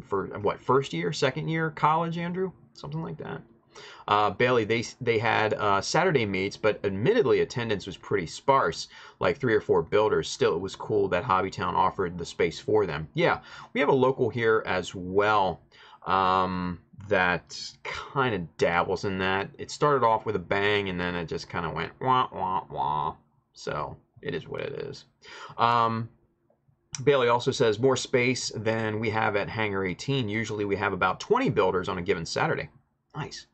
For what, first year, second year college, Andrew? Something like that. Bailey, they had Saturday meets, but admittedly attendance was pretty sparse, like 3 or 4 builders. Still, it was cool that Hobbytown offered the space for them. Yeah, we have a local here as well that kind of dabbles in that. It started off with a bang, and then it just kind of went wah, wah, wah. So, it is what it is. Bailey also says, more space than we have at Hangar 18. Usually we have about 20 builders on a given Saturday. Nice.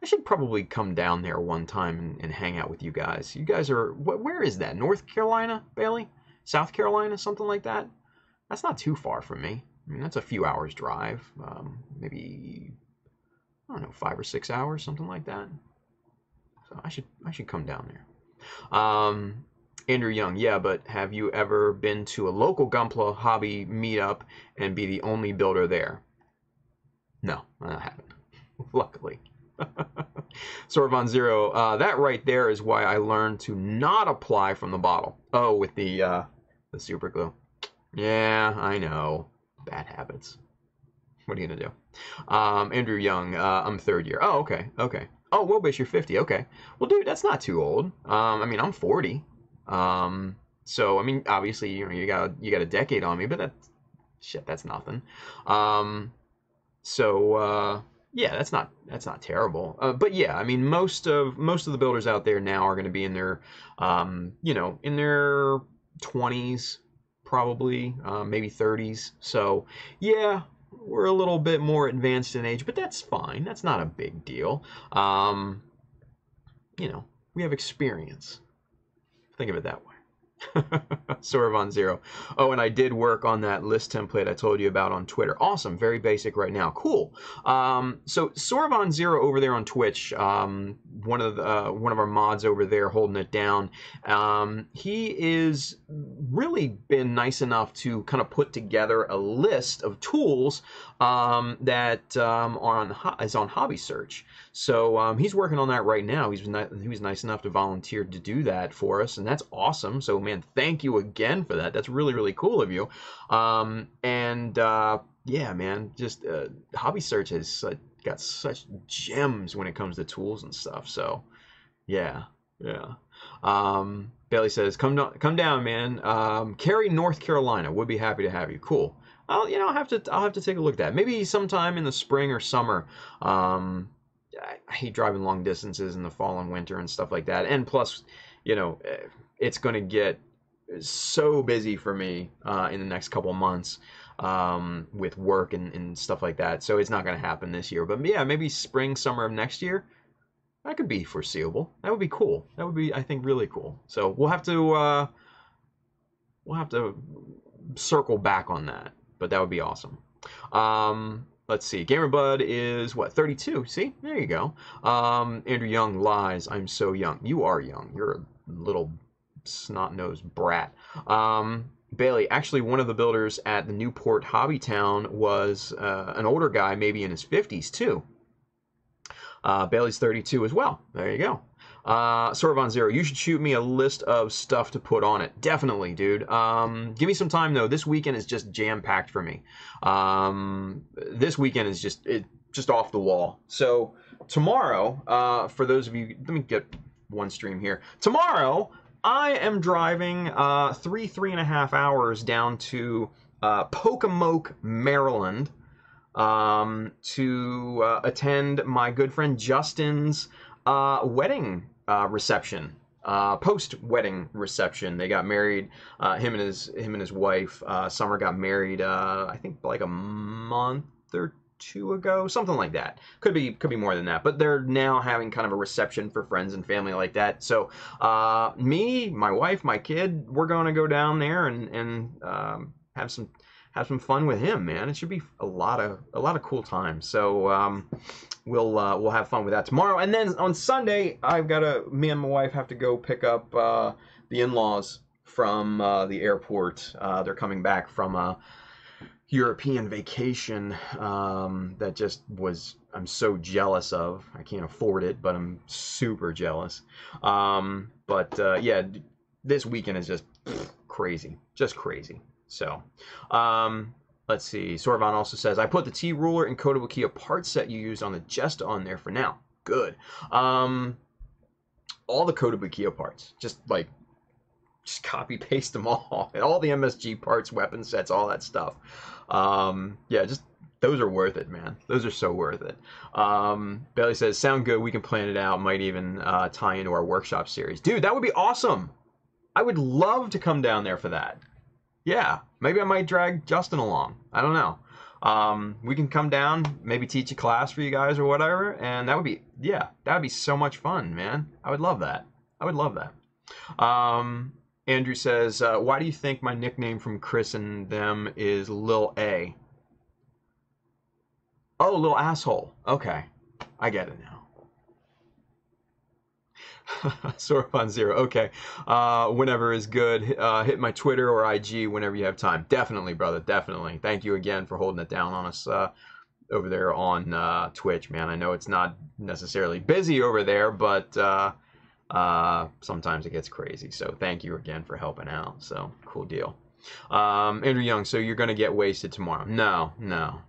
I should probably come down there one time and hang out with you guys. You guys are, where is that? North Carolina, Bailey? South Carolina, something like that? That's not too far from me. I mean, that's a few hours drive. Maybe, I don't know, 5 or 6 hours, something like that. So I should come down there. Andrew Young, yeah, but have you ever been to a local Gunpla hobby meetup and be the only builder there? No, I haven't. Luckily. Sorvon Zero, that right there is why I learned to not apply from the bottle. Oh, with the super glue. Yeah, I know. Bad habits. What are you gonna do? Andrew Young, I'm 3rd year. Oh, okay. Oh, Wobish, you're 50. Okay. Well, dude, that's not too old. I mean, I'm 40. So I mean, obviously, you know, you got a decade on me, but that's nothing. Yeah, that's not terrible. But yeah, I mean, most of the builders out there now are going to be in their, you know, in their 20s, probably, maybe 30s. So yeah, we're a little bit more advanced in age, but that's fine. That's not a big deal. You know, we have experience. Think of it that way. Sorvon Zero. Oh, and I did work on that list template I told you about on Twitter. Awesome. Very basic right now. Cool. So Sorvon Zero over there on Twitch, one of our mods over there holding it down. He is really been nice enough to kind of put together a list of tools that is on Hobby Search. So he's working on that right now. He was nice enough to volunteer to do that for us, and that's awesome. So man, thank you again for that. That's really, really cool of you. Yeah, man, just Hobby Search has got such gems when it comes to tools and stuff. So yeah. Bailey says, come down, man. Cary, North Carolina, would be happy to have you. Cool. I'll have to take a look at that. Maybe sometime in the spring or summer. I hate driving long distances in the fall and winter and stuff like that. And plus, you know, it's going to get so busy for me in the next couple months with work and stuff like that. So it's not going to happen this year. But yeah, maybe spring, summer of next year. That could be foreseeable. That would be cool. That would be, I think, really cool. So we'll have to circle back on that. But that would be awesome. Let's see. GamerBud is what, 32? See, there you go. Andrew Young lies. I'm so young. You are young. You're a little snot-nosed brat. Bailey, actually, one of the builders at the Newport Hobbytown was an older guy, maybe in his 50s too. Bailey's 32 as well. There you go. Sorvon Zero, you should shoot me a list of stuff to put on it. Definitely, dude. Give me some time though. This weekend is just jam-packed for me. This weekend is just off the wall. So tomorrow, for those of you, let me get one stream here. Tomorrow, I am driving 3.5 hours down to Pocomoke, Maryland, to attend my good friend Justin's wedding reception, post-wedding reception. They got married. Him and his wife, Summer, got married. I think like a month or two ago, something like that. Could be more than that. But they're now having kind of a reception for friends and family like that. So me, my wife, my kid, we're going to go down there and have some fun with him, man. It should be a lot of cool times. So we'll have fun with that tomorrow. And then on Sunday, me and my wife have to go pick up the in-laws from the airport. They're coming back from a European vacation that just was, I'm so jealous of. I can't afford it, but I'm super jealous. Yeah, this weekend is just crazy, just crazy. So, let's see. Sorvon also says, I put the T-ruler and Kotobukiya part set you used on the Jesta on there for now. Good. All the Kotobukiya parts, just copy paste them all. And all the MSG parts, weapon sets, all that stuff. Yeah, just those are worth it, man. Those are so worth it. Bailey says, sound good. We can plan it out. Might even tie into our workshop series. Dude, that would be awesome. I would love to come down there for that. Yeah, maybe I might drag Justin along. I don't know. We can come down, maybe teach a class for you guys or whatever, and that would be, yeah, that would be so much fun, man. I would love that. I would love that. Andrew says, why do you think my nickname from Chris and them is Lil A? Oh, Lil Asshole. Okay, I get it now. Soropon Zero. Okay. Whenever is good. Hit my Twitter or IG whenever you have time. Definitely, brother. Definitely. Thank you again for holding it down on us over there on Twitch, man. I know it's not necessarily busy over there, but sometimes it gets crazy. So thank you again for helping out. So cool deal. Andrew Young, so you're going to get wasted tomorrow? No.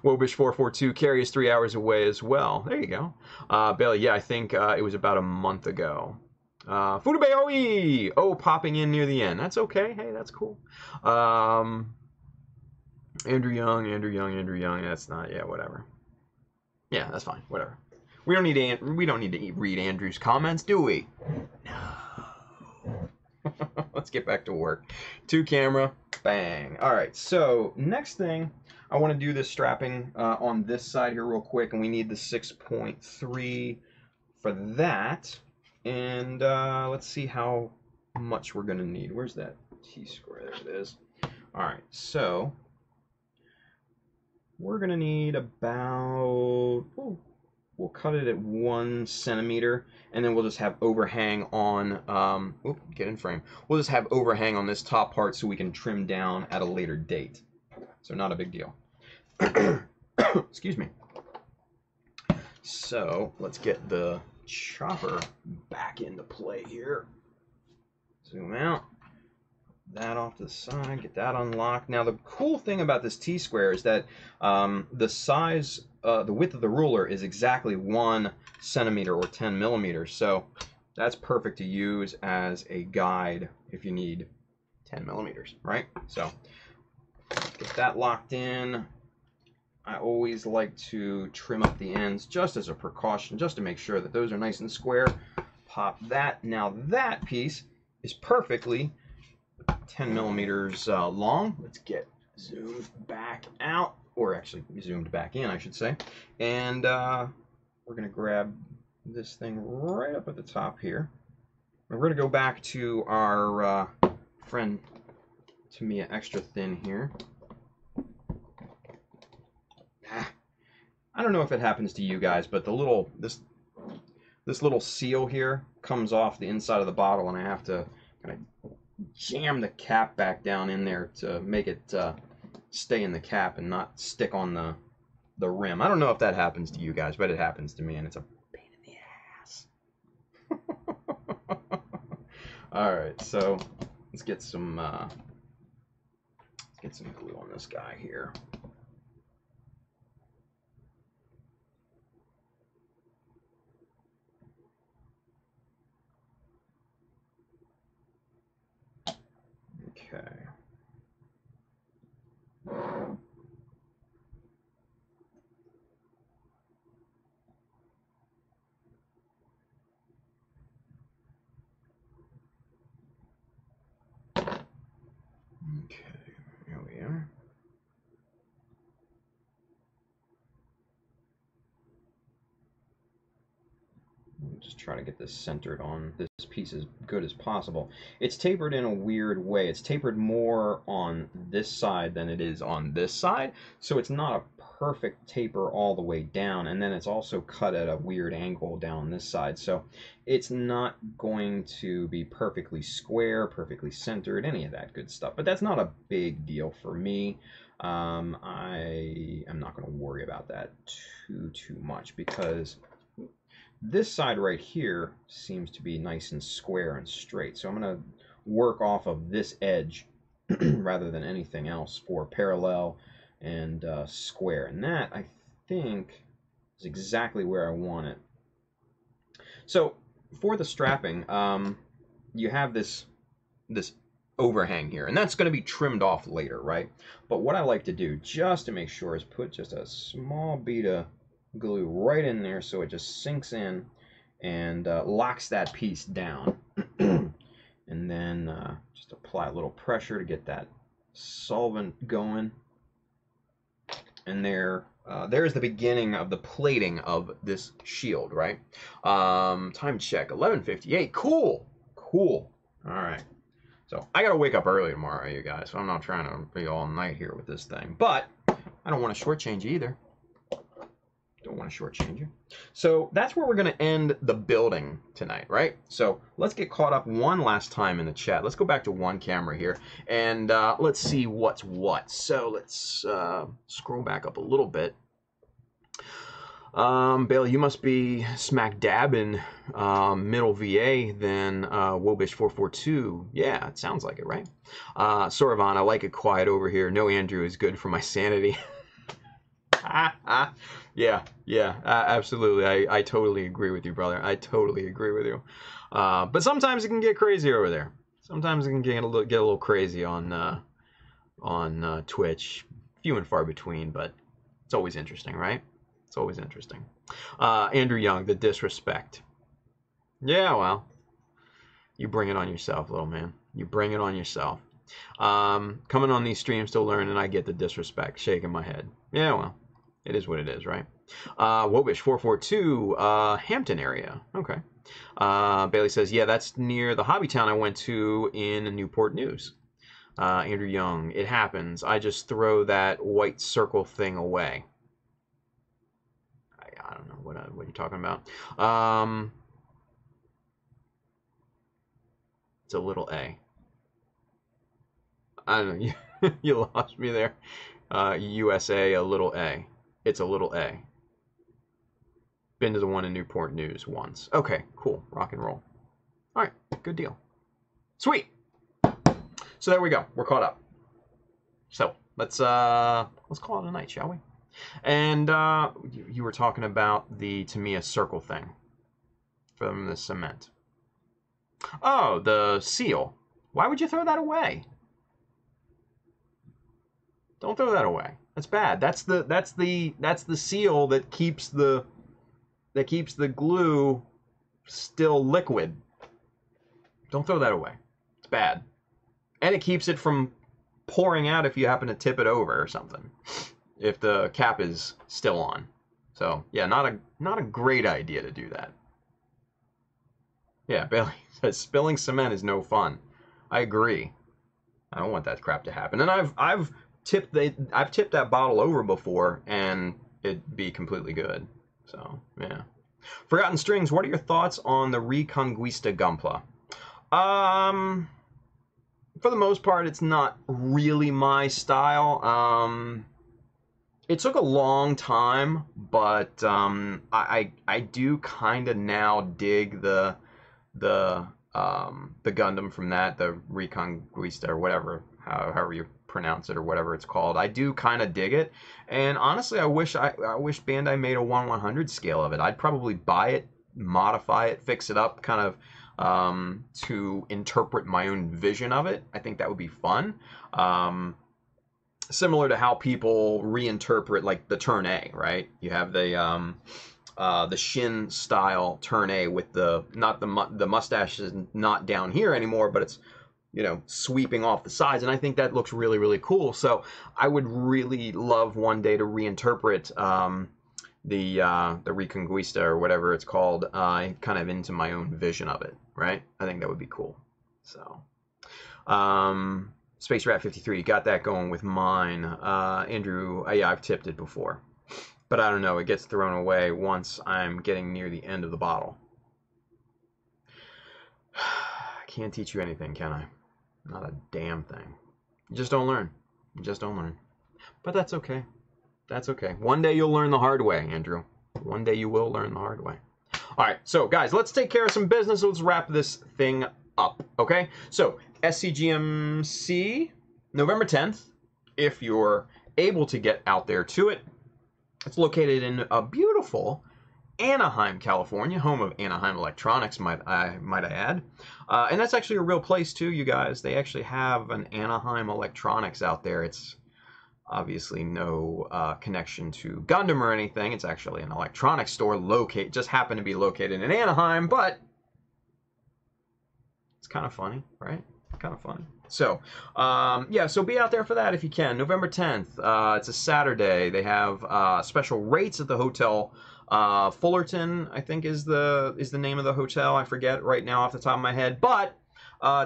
Wobish442, Carrie is 3 hours away as well. There you go. Bailey, yeah, I think it was about a month ago. Furubeoi! Oh, popping in near the end. That's okay. Hey, that's cool. Andrew Young. That's not, yeah, whatever. Yeah, that's fine. Whatever. We don't need to read Andrew's comments, do we? No. Let's get back to work. 2 camera. Bang. All right. So next thing. I want to do this strapping on this side here real quick, and we need the 6.3 for that. And let's see how much we're going to need. Where's that T-square? There it is. All right, so we're going to need about, we'll cut it at 1 centimeter, and then we'll just have overhang on, get in frame. We'll just have overhang on this top part so we can trim down at a later date. So not a big deal. Excuse me. So let's get the chopper back into play here. Zoom out. That off to the side. Get that unlocked. Now the cool thing about this T-square is that the size, the width of the ruler is exactly 1 centimeter or 10 millimeters. So that's perfect to use as a guide if you need 10 millimeters, right? So get that locked in. I always like to trim up the ends just as a precaution, just to make sure that those are nice and square. Pop that. Now that piece is perfectly 10 millimeters long. Let's get zoomed back out, or actually zoomed back in, I should say. And we're going to grab this thing right up at the top here. And we're going to go back to our friend Tamiya Extra Thin here. I don't know if it happens to you guys, but the this little seal here comes off the inside of the bottle, and I have to kind of jam the cap back down in there to make it stay in the cap and not stick on the rim. I don't know if that happens to you guys, but it happens to me, and it's a pain in the ass. All right, so let's get some glue on this guy here. Okay. Okay, here we are. Just try to get this centered on this piece as good as possible. It's tapered in a weird way. It's tapered more on this side than it is on this side, so it's not a perfect taper all the way down, and then it's also cut at a weird angle down this side, so it's not going to be perfectly square, perfectly centered, any of that good stuff. But that's not a big deal for me. I am not going to worry about that too much, because this side right here seems to be nice and square and straight. So I'm going to work off of this edge rather than anything else for parallel and square. And that, I think, is exactly where I want it. So for the strapping, you have this overhang here, and that's going to be trimmed off later, right? But what I like to do, just to make sure, is put just a small bead of glue right in there so it just sinks in and locks that piece down. then just apply a little pressure to get that solvent going. And there's the beginning of the plating of this shield, right? Time check, 11:58. Cool. All right. So I gotta wake up early tomorrow, you guys. So I'm not trying to be all night here with this thing, but I don't want to shortchange you either. Don't want to shortchange you. So that's where we're gonna end the building tonight, right? So let's get caught up one last time in the chat. Let's go back to one camera here, and let's see what's what. So let's scroll back up a little bit. Bailey, you must be smack dab in middle VA than Wobish442. Yeah, it sounds like it, right? Soravan, I like it quiet over here. No Andrew is good for my sanity. Yeah, absolutely. I totally agree with you, brother. I totally agree with you. But sometimes it can get crazy over there. Sometimes it can get a little crazy on Twitch. Few and far between, but it's always interesting, right? It's always interesting. Andrew Young, the disrespect. Yeah, well, you bring it on yourself, little man. You bring it on yourself. Coming on these streams to learn, and I get the disrespect. Shaking my head. Yeah, well, it is what it is, right? Wobish442, Hampton area. Okay. Bailey says, yeah, that's near the hobby town I went to in Newport News. Andrew Young, it happens. I just throw that white circle thing away. I don't know what you're talking about. It's a little A. I don't know. You lost me there. USA, a little A. It's a little A. Been to the one in Newport News once. Okay, cool. Rock and roll. All right, good deal. Sweet. So there we go. We're caught up. So let's call it a night, shall we? And you were talking about the Tamiya circle thing from the cement. Oh, the seal. Why would you throw that away? Don't throw that away. That's bad. That's the seal that keeps the glue still liquid. Don't throw that away. It's bad. And it keeps it from pouring out if you happen to tip it over or something. If the cap is still on. So yeah, not a great idea to do that. Yeah, Bailey says spilling cement is no fun. I agree. I don't want that crap to happen. And I've tipped that bottle over before and it'd be completely good. So yeah. Forgotten Strings, what are your thoughts on the Reconquista Gunpla? For the most part, it's not really my style. It took a long time, but I do kind of now dig the Gundam from that, the Reconquista or whatever, however you pronounce it or whatever it's called. I do kind of dig it, and honestly, I wish Bandai made a 1/100 scale of it. I'd probably buy it, modify it, fix it up, kind of to interpret my own vision of it. I think that would be fun. Similar to how people reinterpret like the Turn A, right? You have the Shin style Turn A with the mustache is not down here anymore, but it's, you know, sweeping off the sides, and I think that looks really, really cool. So I would really love one day to reinterpret the Reconquista or whatever it's called, kind of into my own vision of it, right? I think that would be cool. So, Space Rat 53, got that going with mine. Andrew, yeah, I've tipped it before, but I don't know, it gets thrown away once I'm getting near the end of the bottle. I can't teach you anything, can I? Not a damn thing. You just don't learn. You just don't learn. But that's okay. That's okay. One day you'll learn the hard way, Andrew. One day you will learn the hard way. All right, so guys, let's take care of some business. Let's wrap this thing up, okay? So, SCGMC, November 10th, if you're able to get out there to it. It's located in a beautiful Anaheim, California, home of Anaheim Electronics, might I add. And that's actually a real place too, you guys. They actually have an Anaheim Electronics out there. It's obviously no connection to Gundam or anything. It's actually an electronics store just happened to be located in Anaheim, but it's kind of funny, right? kind of funny. So, yeah, so be out there for that if you can. November 10th, it's a Saturday. They have special rates at the hotel. Fullerton, I think, is the name of the hotel. I forget right now off the top of my head. But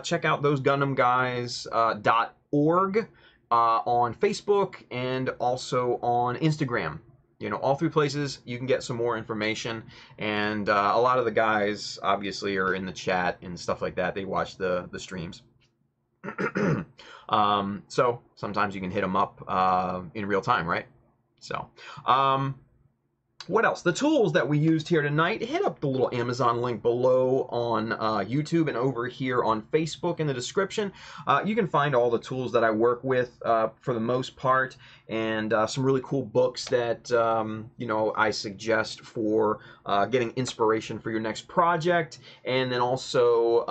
check out those GundamGuys.org on Facebook and also on Instagram. You know, all three places you can get some more information, and a lot of the guys obviously are in the chat and stuff like that. They watch the streams. So sometimes you can hit them up in real time, right? So what else? The tools that we used here tonight, hit up the little Amazon link below on YouTube and over here on Facebook in the description. You can find all the tools that I work with for the most part, and some really cool books that you know, I suggest for getting inspiration for your next project, and then also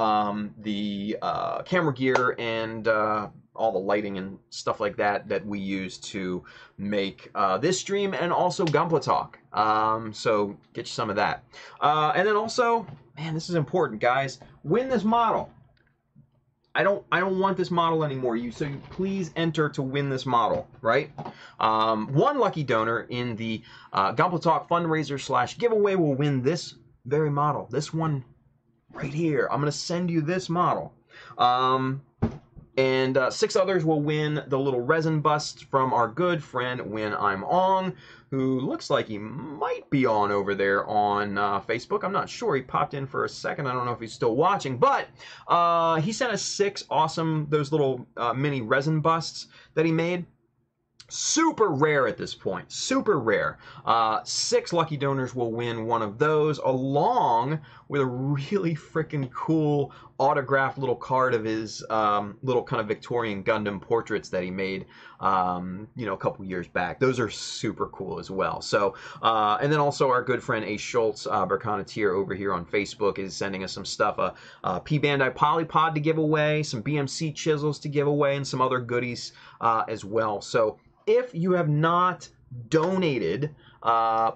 the camera gear and all the lighting and stuff like that that we use to make this stream, and also Gunpla Talk. So get you some of that. And then also, man, this is important, guys. Win this model. I don't want this model anymore. So you please enter to win this model, right? One lucky donor in the Gunpla Talk fundraiser / giveaway will win this very model. This one right here. I'm gonna send you this model. And 6 others will win the little resin bust from our good friend When I'm On, who looks like he might be on over there on Facebook. I'm not sure. He popped in for a second. I don't know if he's still watching, but he sent us 6 awesome, those little mini resin busts that he made. Super rare at this point, super rare. 6 lucky donors will win one of those, along with a really freaking cool autographed little card of his little kind of Victorian Gundam portraits that he made, you know, a couple years back. Those are super cool as well. So, and then also our good friend A. Schultz, Berconateer over here on Facebook, is sending us some stuff, a P-Bandai Polypod to give away, some BMC chisels to give away, and some other goodies as well. So, if you have not donated,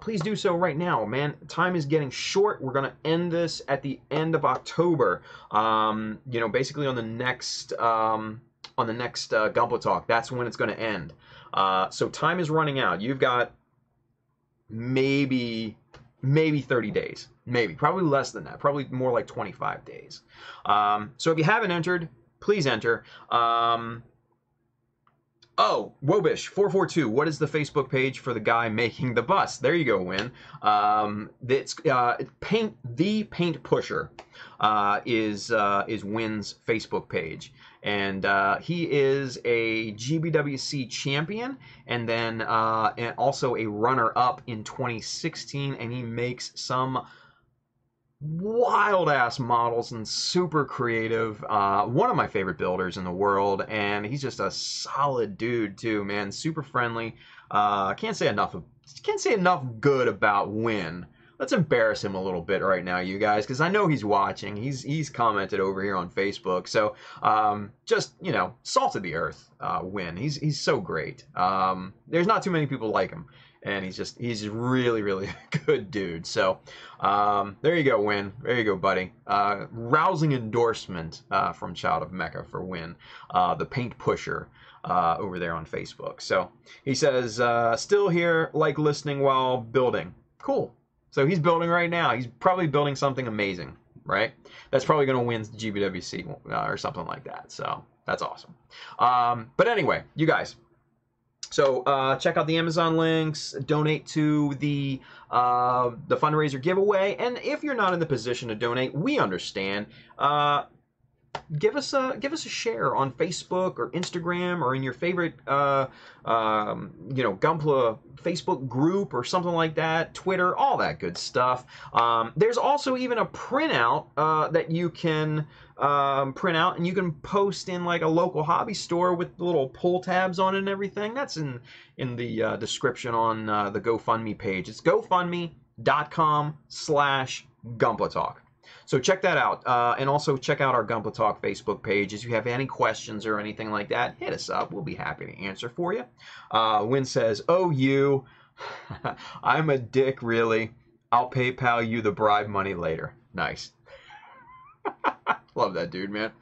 please do so right now, man. Time is getting short. We're gonna end this at the end of October. You know, basically on the next Gunpla Talk. That's when it's gonna end. So time is running out. You've got maybe 30 days, maybe, probably less than that, probably more like 25 days. So if you haven't entered, please enter. Oh, Wobish442, what is the Facebook page for the guy making the bus? There you go, Win. It's The Paint Pusher is Win's Facebook page. And he is a GBWC champion, and then and also a runner-up in 2016, and he makes some wild ass models and super creative. One of my favorite builders in the world, and he's just a solid dude too, man. Super friendly. Can't say enough good about Win. Let's embarrass him a little bit right now, you guys, because I know he's watching. He's commented over here on Facebook. So just, you know, salt of the earth, Win. He's so great. There's not too many people like him. And he's really, really a good dude. So there you go, Win. There you go, buddy. Rousing endorsement from Child of Mecha for Win, the Paint Pusher over there on Facebook. So he says, still here, like listening while building. Cool. So he's building right now. He's probably building something amazing, right? That's probably going to win GBWC or something like that. So that's awesome. But anyway, you guys. So check out the Amazon links, donate to the fundraiser giveaway, and if you're not in the position to donate, we understand. Give us a share on Facebook or Instagram or in your favorite you know, Gunpla Facebook group or something like that, Twitter, all that good stuff. There's also even a printout that you can print out, and you can post in like a local hobby store with the little pull tabs on it and everything. That's in the description on the GoFundMe page. It's gofundme.com/Gunpla Talk. So check that out, and also check out our Gunpla Talk Facebook page. If you have any questions or anything like that, hit us up. We'll be happy to answer for you. Win says, "Oh, you, I'm a dick, really. I'll PayPal you the bribe money later." Nice. Love that dude, man.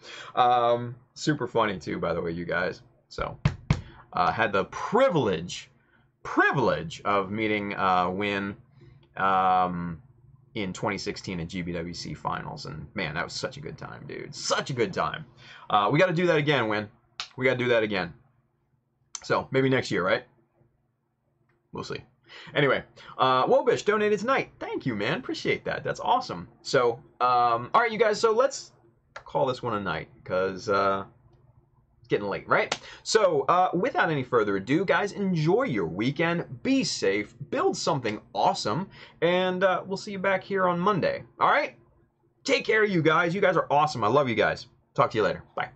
Super funny too, by the way, you guys. So, had the privilege of meeting Win in 2016 at GBWC finals, and man, that was such a good time, dude. Such a good time. We got to do that again, Win. We got to do that again. So maybe next year, right? We'll see. Anyway, Wobish donated tonight. Thank you, man. Appreciate that. That's awesome. So, all right, you guys. So let's call this one a night because it's getting late, right? So, without any further ado, guys, enjoy your weekend. Be safe. Build something awesome, and we'll see you back here on Monday. All right? Take care, you guys. You guys are awesome. I love you guys. Talk to you later. Bye.